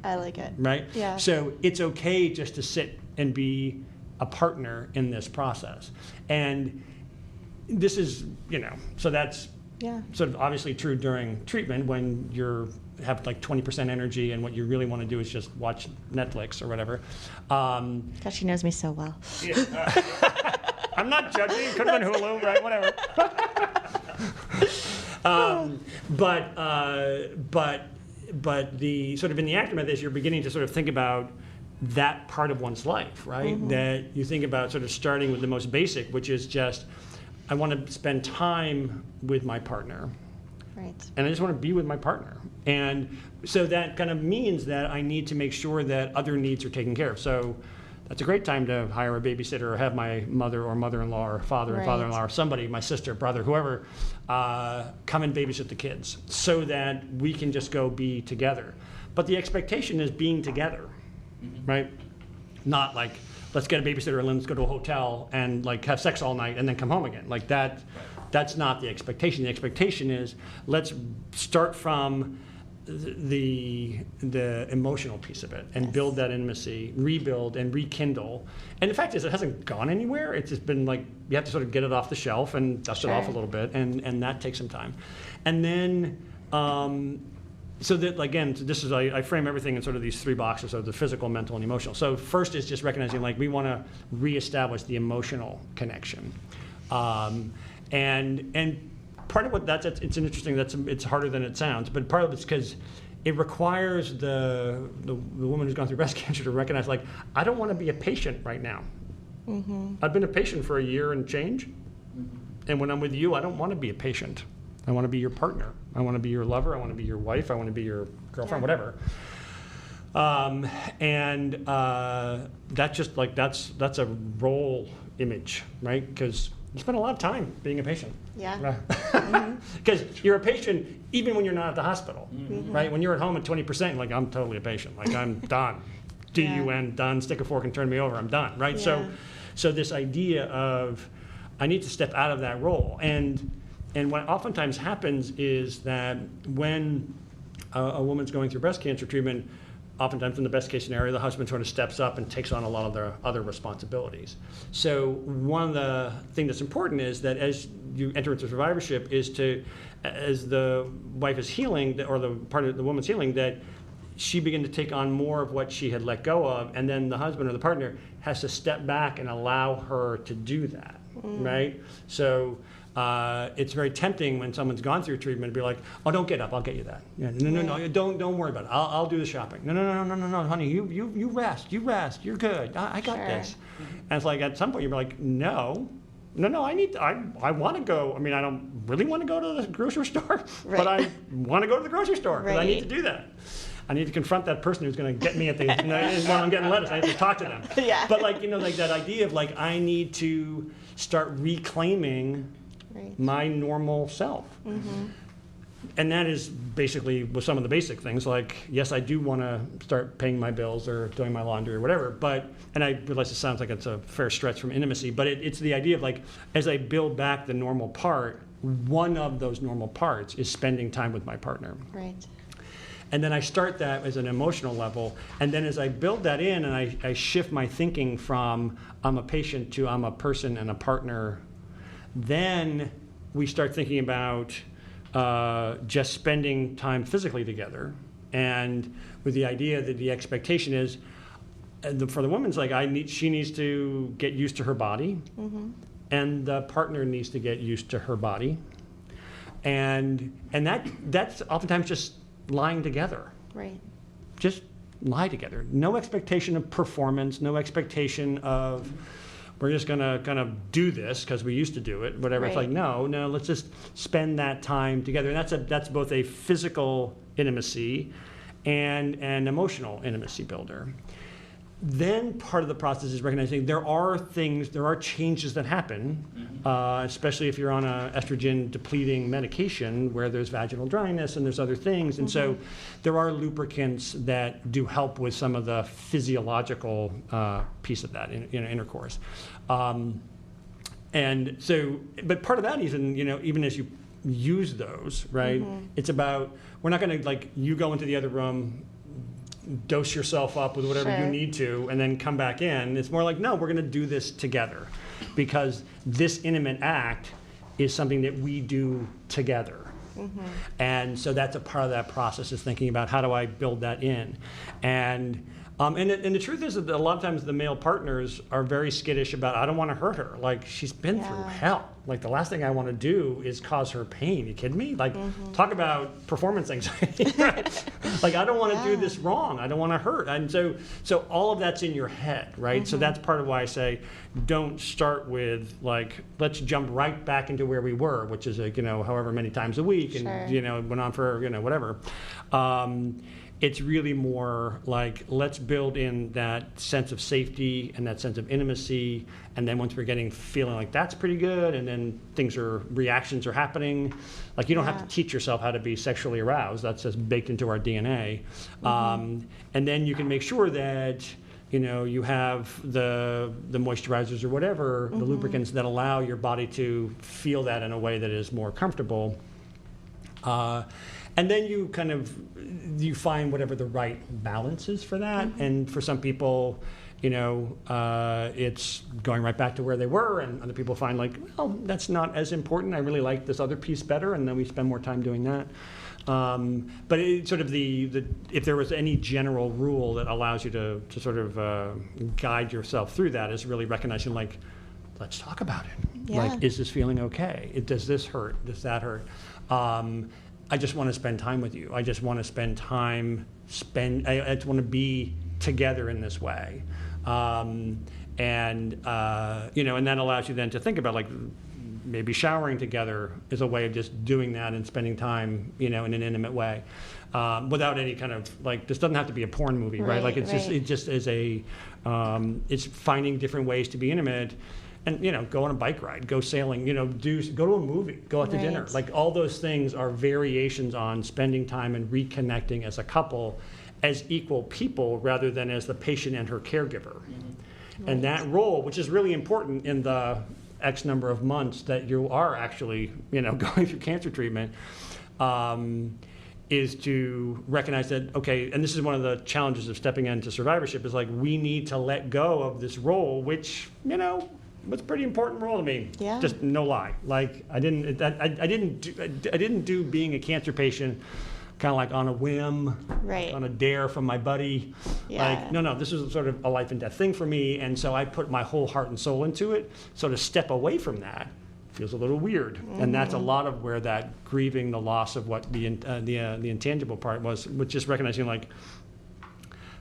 I like it. Right? Yeah. So it's okay just to sit and be a partner in this process. And this is, so that's sort of obviously true during treatment when you're have like 20% energy and what you really want to do is just watch Netflix or whatever. God, she knows me so well. I'm not judging. Could have been Hulu, right? Whatever. But the sort of in the aftermath of this, you're beginning to sort of think about that part of one's life, right? That you think about sort of starting with the most basic, which is just, I want to spend time with my partner. Right. And I just want to be with my partner. And so that kind of means that I need to make sure that other needs are taken care of. So that's a great time to hire a babysitter or have my mother or mother-in-law or father and father-in-law or somebody, my sister, brother, whoever, come and babysit the kids so that we can just go be together. But the expectation is being together, right? Not like, let's get a babysitter and let's go to a hotel and like have sex all night and then come home again. Like that, that's not the expectation. The expectation is let's start from the emotional piece of it and build that intimacy, rebuild and rekindle. And the fact is it hasn't gone anywhere. It's just been like, you have to sort of get it off the shelf and dust it off a little bit, and that takes some time. And then, so that, again, this is, I frame everything in sort of these three boxes, so the physical, mental, and emotional. So first is just recognizing like we want to reestablish the emotional connection. And part of what it's interesting, it's harder than it sounds, but part of it's because it requires the woman who's gone through breast cancer to recognize, like, I don't want to be a patient right now. I've been a patient for a year and change, and when I'm with you, I don't want to be a patient. I want to be your partner. I want to be your lover. I want to be your wife. I want to be your girlfriend, whatever. That's just like, that's a role image, right? Because you spend a lot of time being a patient. Yeah. Because you're a patient even when you're not at the hospital, right? When you're at home at 20%, you're like, I'm totally a patient. Like, I'm done. D-U-N, done. Stick a fork and turn me over. I'm done, right? Yeah. So this idea of, I need to step out of that role. And what oftentimes happens is that when a woman's going through breast cancer treatment, oftentimes in the best case scenario, the husband sort of steps up and takes on a lot of their other responsibilities. So one of the things that's important is that as you enter into survivorship is to, as the wife is healing, or the part of the woman's healing, that she begin to take on more of what she had let go of, and then the husband or the partner has to step back and allow her to do that, right? So it's very tempting when someone's gone through treatment to be like, oh, don't get up, I'll get you that. Yeah, no, don't worry about it. I'll do the shopping. No, honey, you rest, you're good. I got this. And it's like at some point you're like, no, I want to go. I mean, I don't really want to go to the grocery store, but I want to go to the grocery store because I need to do that. I need to confront that person who's going to get me at the while I'm getting lettuce. I have to talk to them. But like, like that idea of like, I need to start reclaiming my normal self. And that is basically with some of the basic things, like, yes, I do want to start paying my bills or doing my laundry or whatever, and I realize it sounds like it's a fair stretch from intimacy, but it's the idea of like, as I build back the normal part, one of those normal parts is spending time with my partner. Right. And then I start that as an emotional level, and then as I build that in and I shift my thinking from I'm a patient to I'm a person and a partner, then we start thinking about just spending time physically together, and with the idea that the expectation is, for the woman's like, she needs to get used to her body, and the partner needs to get used to her body, and that's oftentimes just lying together. Right. Just lie together. No expectation of performance. No expectation of, we're just gonna kind of do this because we used to do it, whatever. Right. It's like, no, let's just spend that time together. And that's both a physical intimacy and an emotional intimacy builder. Then part of the process is recognizing there are changes that happen, especially if you're on a estrogen depleting medication where there's vaginal dryness and there's other things. And so there are lubricants that do help with some of the physiological piece of that in intercourse. And so, but part of that is, even as you use those, right, it's about, we're not going to like, you go into the other room, dose yourself up with whatever you need to, and then come back in. It's more like, no, we're going to do this together, because this intimate act is something that we do together. And so that's a part of that process, is thinking about how do I build that in. And the truth is that a lot of times the male partners are very skittish about, I don't want to hurt her. Like, she's been through hell. Like, the last thing I want to do is cause her pain. You kidding me? Like, talk about performance anxiety. Like, I don't want to do this wrong. I don't want to hurt. And so all of that's in your head, right? So that's part of why I say, don't start with like, let's jump right back into where we were, which is however many times a week, and went on for whatever. It's really more like, let's build in that sense of safety and that sense of intimacy, and then once we're feeling like that's pretty good, and then reactions are happening, like, you don't have to teach yourself how to be sexually aroused. That's just baked into our DNA. And then you can make sure that you have the moisturizers or whatever, the lubricants that allow your body to feel that in a way that is more comfortable. And then you find whatever the right balance is for that. And for some people, it's going right back to where they were, and other people find like, well, that's not as important. I really like this other piece better, and then we spend more time doing that. But it's sort of if there was any general rule that allows you to sort of guide yourself through that, is really recognizing, like, let's talk about it. Yeah. Like, is this feeling okay? Does this hurt? Does that hurt? I just want to spend time with you. I just want to spend time. I just want to be together in this way, and that allows you then to think about, like, maybe showering together is a way of just doing that and spending time, in an intimate way, without any kind of like, this doesn't have to be a porn movie, right? Like it just is it's finding different ways to be intimate. And, go on a bike ride, go sailing, go to a movie, go out to dinner. Like all those things are variations on spending time and reconnecting as a couple, as equal people, rather than as the patient and her caregiver. And that role, which is really important in the X number of months that you are actually, going through cancer treatment, is to recognize that, okay, and this is one of the challenges of stepping into survivorship, is like, we need to let go of this role, which, was a pretty important role to me. Yeah. Just no lie. Like I didn't do being a cancer patient kind of like on a whim, on a dare from my buddy. Yeah. Like, no, this is sort of a life and death thing for me, and so I put my whole heart and soul into it. So to step away from that feels a little weird, and that's a lot of where that grieving the loss of what the intangible part was, which is recognizing like,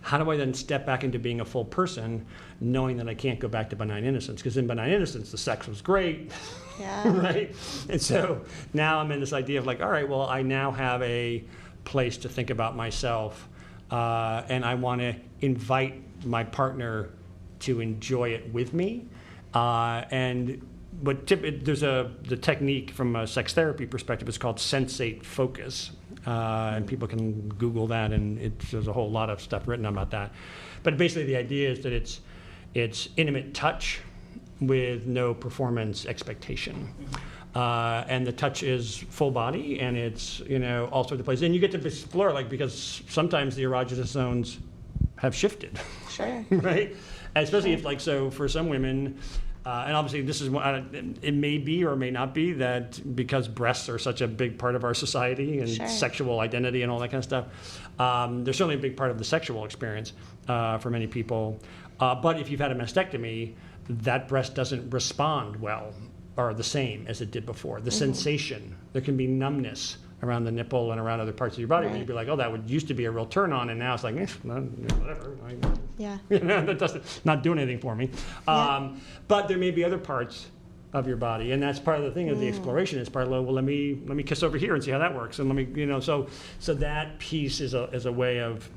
how do I then step back into being a full person, knowing that I can't go back to benign innocence? Because in benign innocence, the sex was great, right? And so now I'm in this idea of like, all right, well, I now have a place to think about myself, and I want to invite my partner to enjoy it with me. There's the technique from a sex therapy perspective is called sensate focus. And people can Google that, and there's a whole lot of stuff written about that. But basically the idea is that it's intimate touch with no performance expectation. And the touch is full body, and it's, all sorts of places. And you get to explore, like, because sometimes the erogenous zones have shifted. Sure. Right? And especially if, like, so for some women, and obviously this is it may be or may not be that because breasts are such a big part of our society and sexual identity and all that kind of stuff, they're certainly a big part of the sexual experience for many people. But if you've had a mastectomy, that breast doesn't respond well or the same as it did before. The sensation, there can be numbness around the nipple and around other parts of your body, where you'd be like, oh, that used to be a real turn on, and now it's like, whatever. That doesn't not doing anything for me. But there may be other parts of your body, and that's part of the thing of the exploration. It's part of, well, let me kiss over here and see how that works, and let me, so that piece is a way of,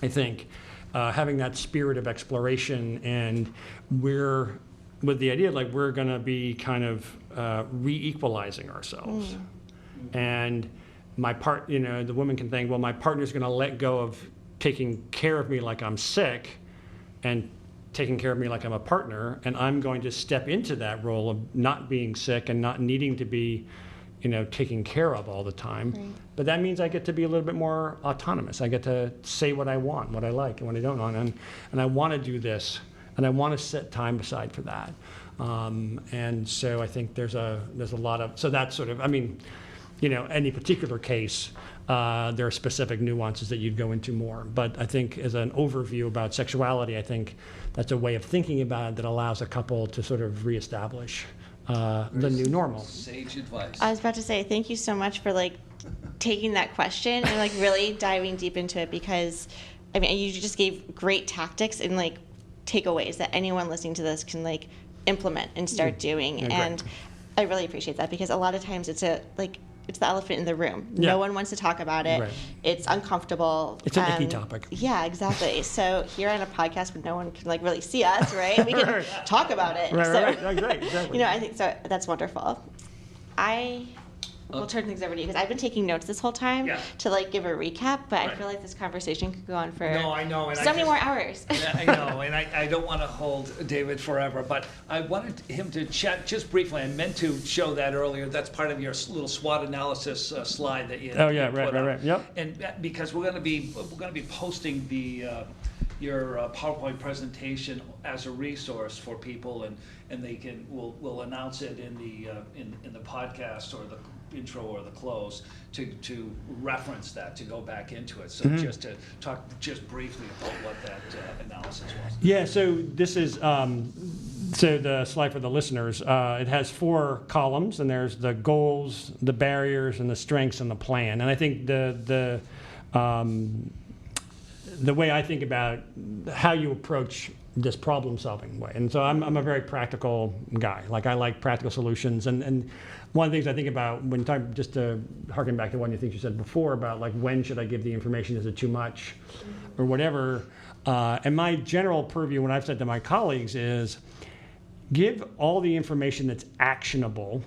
I think, having that spirit of exploration, and we're with the idea like we're going to be kind of re-equalizing ourselves. And the woman can think, well, my partner's going to let go of taking care of me like I'm sick and taking care of me like I'm a partner, and I'm going to step into that role of not being sick and not needing to be, taken care of all the time. Right. But that means I get to be a little bit more autonomous. I get to say what I want, what I like, and what I don't want, and I want to do this, and I want to set time aside for that. And so I think there's a lot of, so that's sort of, any particular case, there are specific nuances that you'd go into more. But I think as an overview about sexuality, I think that's a way of thinking about it that allows a couple to sort of reestablish the new normal. Sage advice. I was about to say, thank you so much for taking that question and really diving deep into it, because you just gave great tactics and takeaways that anyone listening to this can implement and start doing. And I really appreciate that, because a lot of times it's it's the elephant in the room. No one wants to talk about it. Right. It's uncomfortable. It's an icky topic. Yeah, exactly. So here on a podcast where no one can really see us, right? We can talk about it. Right. Exactly. I think so. That's wonderful. We'll turn things over to you, because I've been taking notes this whole time to give a recap, but I feel like this conversation could go on for many more hours. I know, and I don't want to hold David forever, but I wanted him to chat just briefly. I meant to show that earlier. That's part of your little SWOT analysis slide that you. Oh yeah, right. Yep. And because we're going to be posting your PowerPoint presentation as a resource for people, and they we'll announce it in the podcast or the intro or the close to reference that, to go back into it. So just to talk just briefly about what that analysis was. Yeah, so this is so the slide for the listeners. It has 4 columns, and there's the goals, the barriers, and the strengths, and the plan. And I think the way I think about how you approach this problem-solving way. And so I'm a very practical guy. Like, I like practical solutions. And one of the things I think about when time, just to harken back to one of the things you said before about, like, when should I give the information? Is it too much or whatever? And my general purview, what I've said to my colleagues is, give all the information that's actionable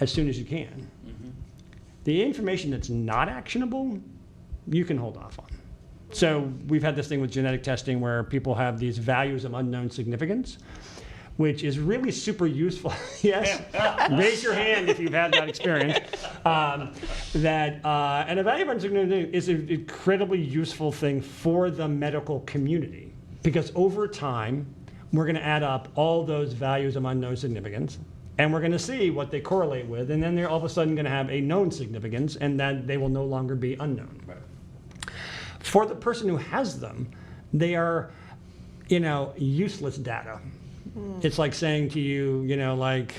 as soon as you can. The information that's not actionable, you can hold off on. So we've had this thing with genetic testing where people have these values of unknown significance, which is really super useful. Yes? Raise your hand if you've had that experience. And a value of unknown significance is an incredibly useful thing for the medical community, because over time, we're going to add up all those values of unknown significance, and we're going to see what they correlate with, and then they're all of a sudden going to have a known significance, and that they will no longer be unknown. Right. For the person who has them, they are, useless data. It's like saying to you, like,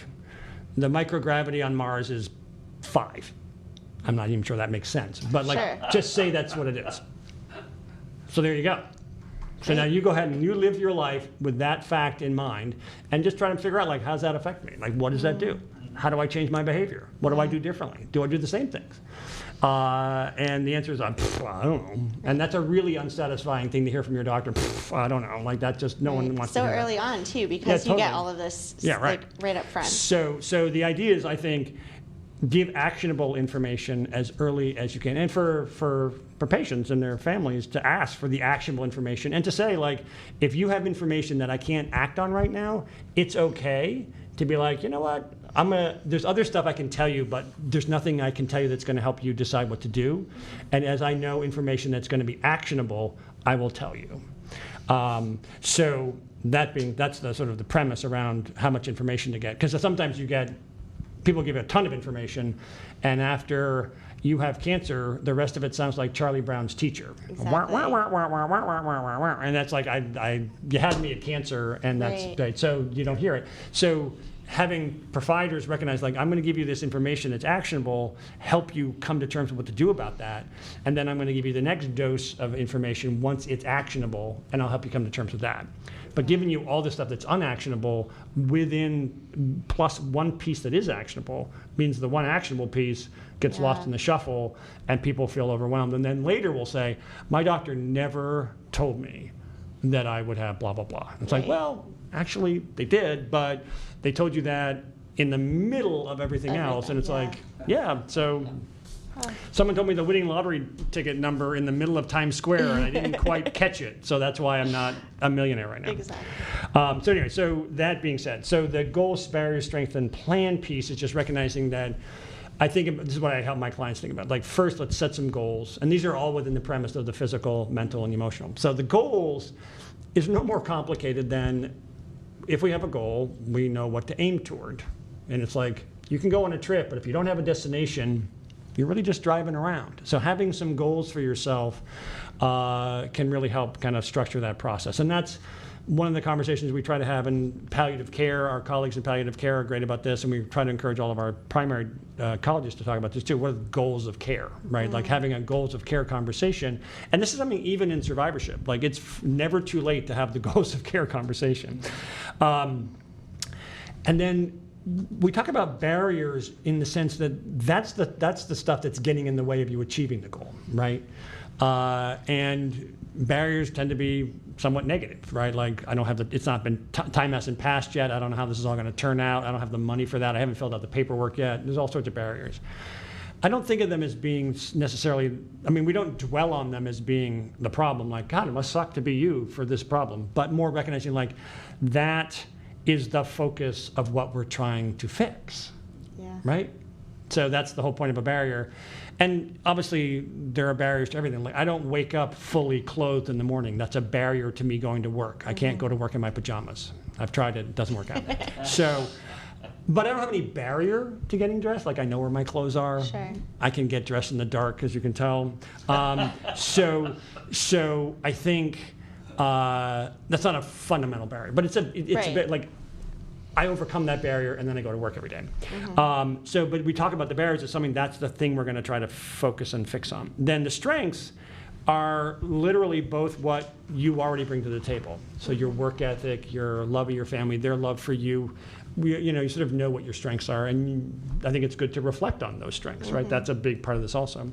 the microgravity on Mars is 5. I'm not even sure that makes sense, but just say that's what it is. So there you go. So now you go ahead and you live your life with that fact in mind, and just try to figure out, like, how does that affect me? Like, what does that do? How do I change my behavior? What do I do differently? Do I do the same things? And the answer is, I don't know. And that's a really unsatisfying thing to hear from your doctor. I don't know. Like, that just, no one wants to hear early on, too, because you get all of this like, right up front. So the idea is, I think, give actionable information as early as you can. And for patients and their families to ask for the actionable information and to say, like, if you have information that I can't act on right now, it's okay to be like, you know what, there's other stuff I can tell you, but there's nothing I can tell you that's going to help you decide what to do. And as I know information that's going to be actionable, I will tell you. So that's the sort of the premise around how much information to get. Because sometimes people give you a ton of information, and after you have cancer, the rest of it sounds like Charlie Brown's teacher. Exactly. And that's like, you had me at cancer, and that's right. So you don't hear it. So having providers recognize, like, I'm going to give you this information that's actionable, help you come to terms with what to do about that, and then I'm going to give you the next dose of information once it's actionable, and I'll help you come to terms with that. But giving you all the stuff that's unactionable within plus one piece that is actionable means the one actionable piece gets lost in the shuffle, and people feel overwhelmed. And then later we'll say, my doctor never told me that I would have blah, blah, blah. It's like, well, actually they did, but they told you that in the middle of everything else. And it's like, so someone told me the winning lottery ticket number in the middle of Times Square, and I didn't quite catch it. So that's why I'm not a millionaire right now. Exactly. So anyway, so that being said, so the goals, barriers, strength, and plan piece is just recognizing that I think this is what I help my clients think about. Like, first, let's set some goals. And these are all within the premise of the physical, mental, and emotional. So the goals is no more complicated than if we have a goal, we know what to aim toward. And it's like, you can go on a trip, but if you don't have a destination, you're really just driving around. So having some goals for yourself can really help kind of structure that process. And that's one of the conversations we try to have in palliative care. Our colleagues in palliative care are great about this, and we try to encourage all of our primary colleagues to talk about this too. What are the goals of care, right? Like having a goals of care conversation. And this is something even in survivorship. Like, it's never too late to have the goals of care conversation. And then we talk about barriers in the sense that that's the stuff that's getting in the way of you achieving the goal, right? And barriers tend to be somewhat negative, right? Like, I don't have it's not been, time hasn't passed yet. I don't know how this is all going to turn out. I don't have the money for that. I haven't filled out the paperwork yet. There's all sorts of barriers. I don't think of them as being necessarily, we don't dwell on them as being the problem. Like, God, it must suck to be you for this problem. But more recognizing, like, that is the focus of what we're trying to fix, right? So that's the whole point of a barrier. And obviously, there are barriers to everything. Like, I don't wake up fully clothed in the morning. That's a barrier to me going to work. I can't go to work in my pajamas. I've tried it. It doesn't work out. But I don't have any barrier to getting dressed. Like, I know where my clothes are. Sure. I can get dressed in the dark, as you can tell. So I think that's not a fundamental barrier. But it's a bit like, I overcome that barrier, and then I go to work every day. But we talk about the barriers as something, that's the thing we're going to try to focus and fix on. Then the strengths are literally both what you already bring to the table. So your work ethic, your love of your family, their love for you, you sort of know what your strengths are, and I think it's good to reflect on those strengths, right? That's a big part of this also.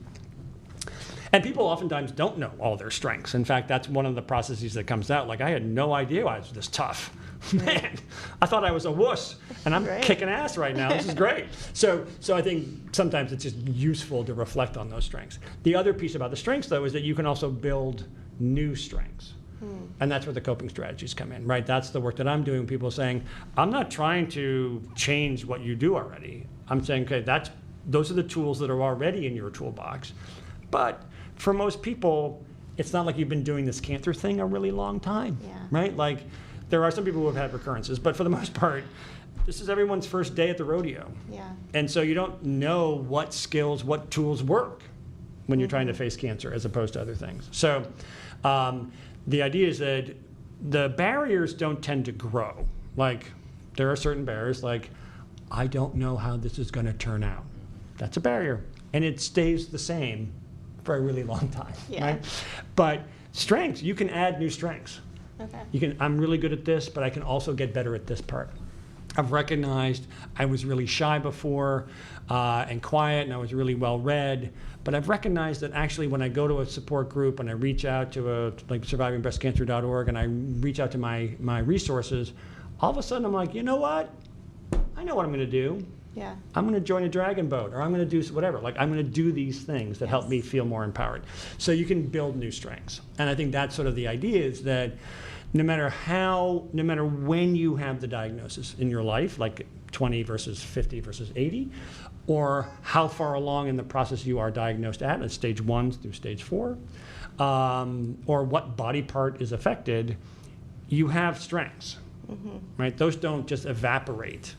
And people oftentimes don't know all their strengths. In fact, that's one of the processes that comes out. Like, I had no idea I was this tough. Man, I thought I was a wuss, and I'm kicking ass right now. This is great. So I think sometimes it's just useful to reflect on those strengths. The other piece about the strengths, though, is that you can also build new strengths. And that's where the coping strategies come in, right? That's the work that I'm doing. People saying, I'm not trying to change what you do already. I'm saying, okay, those are the tools that are already in your toolbox. But for most people, it's not like you've been doing this cancer thing a really long time, right? Like, there are some people who have had recurrences, but for the most part, this is everyone's first day at the rodeo. Yeah. And so you don't know what skills, what tools work when you're trying to face cancer as opposed to other things. So the idea is that the barriers don't tend to grow. Like, there are certain barriers, like, I don't know how this is going to turn out. That's a barrier. And it stays the same for a really long time, right? But strengths, you can add new strengths. Okay. I'm really good at this, but I can also get better at this part. I've recognized I was really shy before and quiet, and I was really well read. But I've recognized that actually when I go to a support group and I reach out to like survivingbreastcancer.org and I reach out to my resources, all of a sudden I'm like, you know what? I know what I'm going to do. Yeah. I'm going to join a dragon boat, or I'm going to do whatever. Like, I'm going to do these things that help me feel more empowered. So you can build new strengths. And I think that's sort of the idea, is that no matter when you have the diagnosis in your life, like 20 versus 50 versus 80, or how far along in the process you are diagnosed at stage 1 through stage 4, or what body part is affected, you have strengths, right? Those don't just evaporate.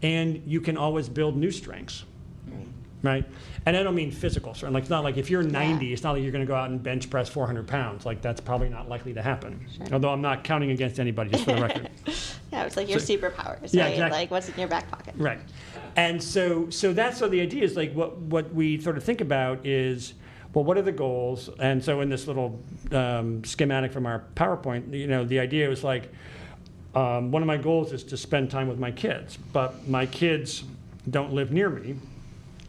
And you can always build new strengths, right? And I don't mean physical strength. Like, it's not like if you're 90, it's not like you're going to go out and bench press 400 pounds. Like, that's probably not likely to happen. Sure. Although I'm not counting against anybody, just for the record. Yeah, it's like your superpowers, right? Yeah, exactly. Like, what's in your back pocket. Right. And so that's the idea is, like, what we sort of think about is, well, what are the goals? And so in this little schematic from our PowerPoint, the idea was like, one of my goals is to spend time with my kids, but my kids don't live near me.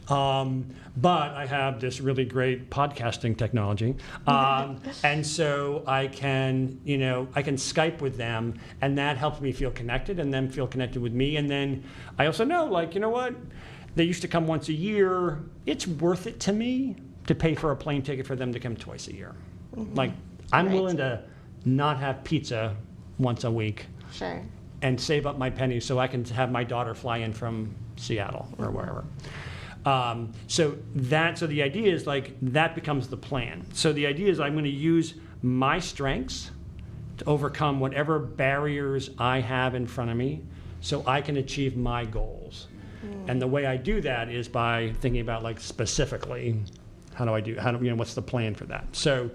But I have this really great podcasting technology, and so I can Skype with them, and that helps me feel connected, and them feel connected with me. And then I also know, like, you know what? They used to come once a year. It's worth it to me to pay for a plane ticket for them to come twice a year. Like, I'm willing to not have pizza once a week. Sure. And save up my pennies so I can have my daughter fly in from Seattle or wherever. So the idea is, like, that becomes the plan. So the idea is I'm going to use my strengths to overcome whatever barriers I have in front of me so I can achieve my goals. And the way I do that is by thinking about, like, specifically, what's the plan for that? So,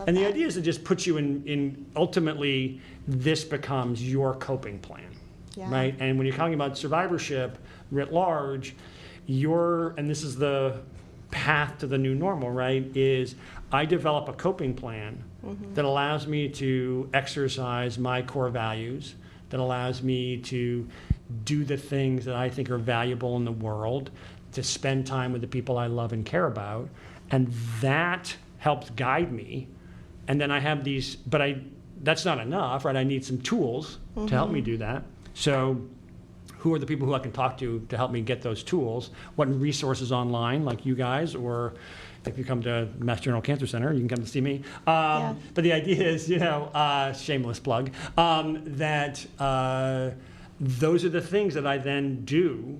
and the idea is to just put you in ultimately, this becomes your coping plan, right? And when you're talking about survivorship writ large, and this is the path to the new normal, right, is I develop a coping plan that allows me to exercise my core values, that allows me to do the things that I think are valuable in the world, to spend time with the people I love and care about, and that helps guide me. And then I have these, that's not enough, right? I need some tools to help me do that. So who are the people who I can talk to help me get those tools? What resources online, like you guys, or if you come to Mass General Cancer Center, you can come to see me. But the idea is, shameless plug, that those are the things that I then do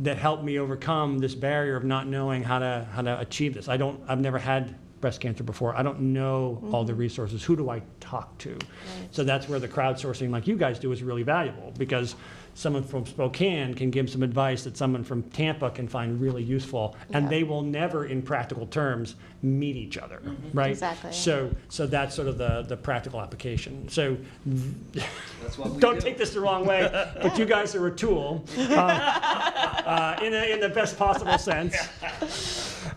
that help me overcome this barrier of not knowing how to achieve this. I've never had breast cancer before. I don't know all the resources. Who do I talk to? Right. So that's where the crowdsourcing like you guys do is really valuable, because someone from Spokane can give some advice that someone from Tampa can find really useful, and they will never, in practical terms, meet each other, right? Exactly. So that's sort of the practical application. So That's what we don't do. take this the wrong way, but you guys are a tool in the best possible sense.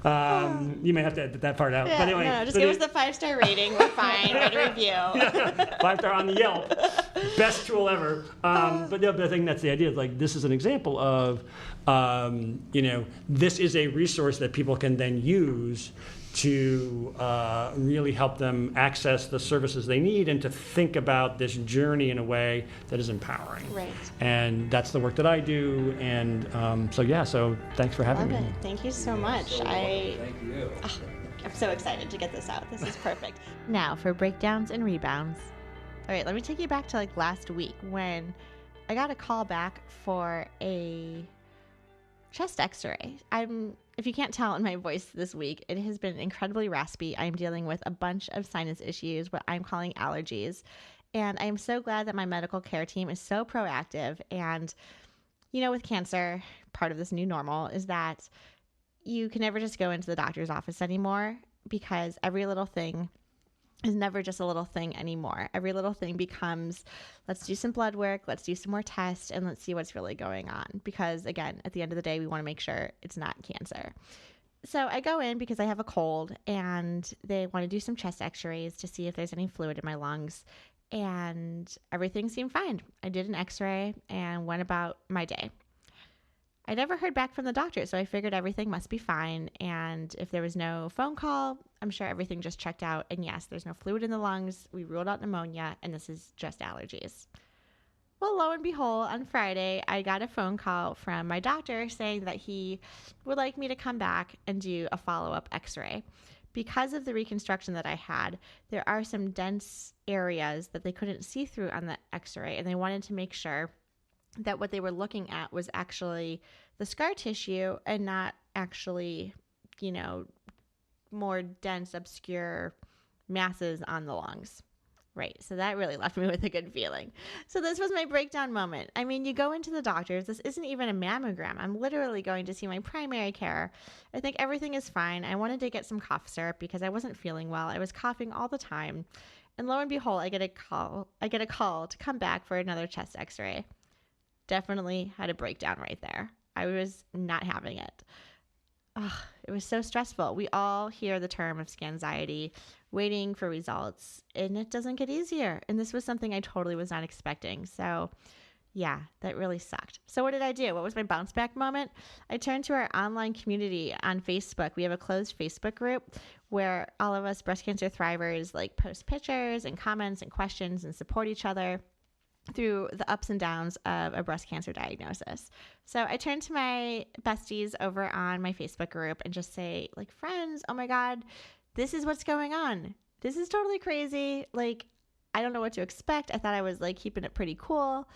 You may have to edit that part out. Yeah, But anyway, no, just give us the 5-star rating. We're fine. Write a review. 5-star on the Yelp. Best tool ever. But the other thing, that's the idea. Like, this is an example of, this is a resource that people can then use to really help them access the services they need and to think about this journey in a way that is empowering. Right. And that's the work that I do. And so thanks for having Love me. it. Thank you so much. Thank you. I'm so excited to get this out. This is perfect. Now for breakdowns and rebounds. All right, let me take you back to like last week when I got a call back for a chest x-ray. If you can't tell in my voice this week, it has been incredibly raspy. I'm dealing with a bunch of sinus issues, what I'm calling allergies. And I am so glad that my medical care team is so proactive. And, with cancer, part of this new normal is that you can never just go into the doctor's office anymore because every little thing is never just a little thing anymore. Every little thing becomes, let's do some blood work, let's do some more tests, and let's see what's really going on. Because again, at the end of the day, we want to make sure it's not cancer. So I go in because I have a cold and they want to do some chest x-rays to see if there's any fluid in my lungs. And everything seemed fine. I did an x-ray and went about my day. I never heard back from the doctor, so I figured everything must be fine. And if there was no phone call, I'm sure everything just checked out. And yes, there's no fluid in the lungs. We ruled out pneumonia, and this is just allergies. Well, lo and behold, on Friday, I got a phone call from my doctor saying that he would like me to come back and do a follow-up x-ray. Because of the reconstruction that I had, there are some dense areas that they couldn't see through on the x-ray, and they wanted to make sure that what they were looking at was actually the scar tissue and not actually, more dense, obscure masses on the lungs. Right. So that really left me with a good feeling. So this was my breakdown moment. I mean, you go into the doctors. This isn't even a mammogram. I'm literally going to see my primary care. I think everything is fine. I wanted to get some cough syrup because I wasn't feeling well. I was coughing all the time. And lo and behold, I get a call to come back for another chest x-ray. Definitely had a breakdown right there. I was not having it. It was so stressful. We all hear the term of scanxiety, waiting for results, and it doesn't get easier. And this was something I totally was not expecting. So yeah, that really sucked. So what did I do? What was my bounce back moment? I turned to our online community on Facebook. We have a closed Facebook group where all of us breast cancer thrivers post pictures and comments and questions and support each other through the ups and downs of a breast cancer diagnosis. So I turned to my besties over on my Facebook group and just say, friends, oh my God, this is what's going on. This is totally crazy. I don't know what to expect. I thought I was keeping it pretty cool.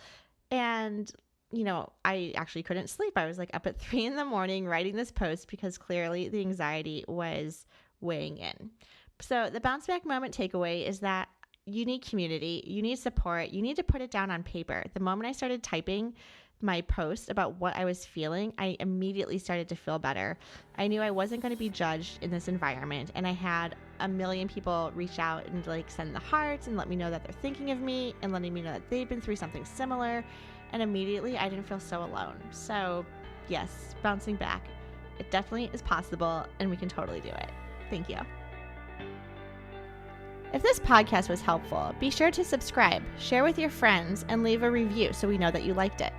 And, I actually couldn't sleep. I was up at 3 a.m. writing this post because clearly the anxiety was weighing in. So the bounce back moment takeaway is that you need community, you need support, you need to put it down on paper. The moment I started typing my post about what I was feeling, I immediately started to feel better. I knew I wasn't going to be judged in this environment, and I had a million people reach out and send the hearts and let me know that they're thinking of me and letting me know that they've been through something similar, and immediately I didn't feel so alone. So yes, bouncing back, it definitely is possible, and we can totally do it. Thank you. If this podcast was helpful, be sure to subscribe, share with your friends, and leave a review so we know that you liked it.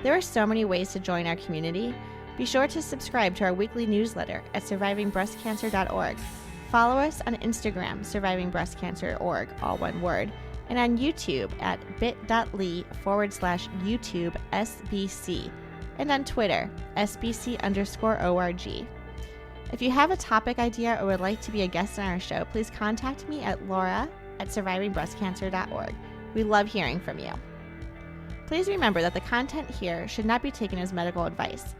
There are so many ways to join our community. Be sure to subscribe to our weekly newsletter at survivingbreastcancer.org. Follow us on Instagram, survivingbreastcancer.org, all one word, and on YouTube at bit.ly/YouTube SBC, and on Twitter, SBC_ORG. If you have a topic idea or would like to be a guest on our show, please contact me at laura@survivingbreastcancer.org. We love hearing from you. Please remember that the content here should not be taken as medical advice.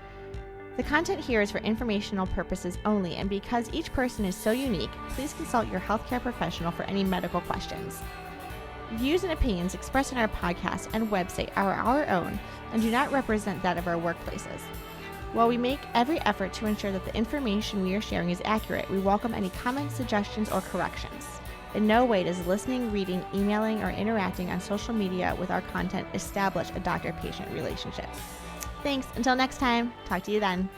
The content here is for informational purposes only, and because each person is so unique, please consult your healthcare professional for any medical questions. Views and opinions expressed in our podcast and website are our own and do not represent that of our workplaces. While we make every effort to ensure that the information we are sharing is accurate, we welcome any comments, suggestions, or corrections. In no way does listening, reading, emailing, or interacting on social media with our content establish a doctor-patient relationship. Thanks. Until next time. Talk to you then.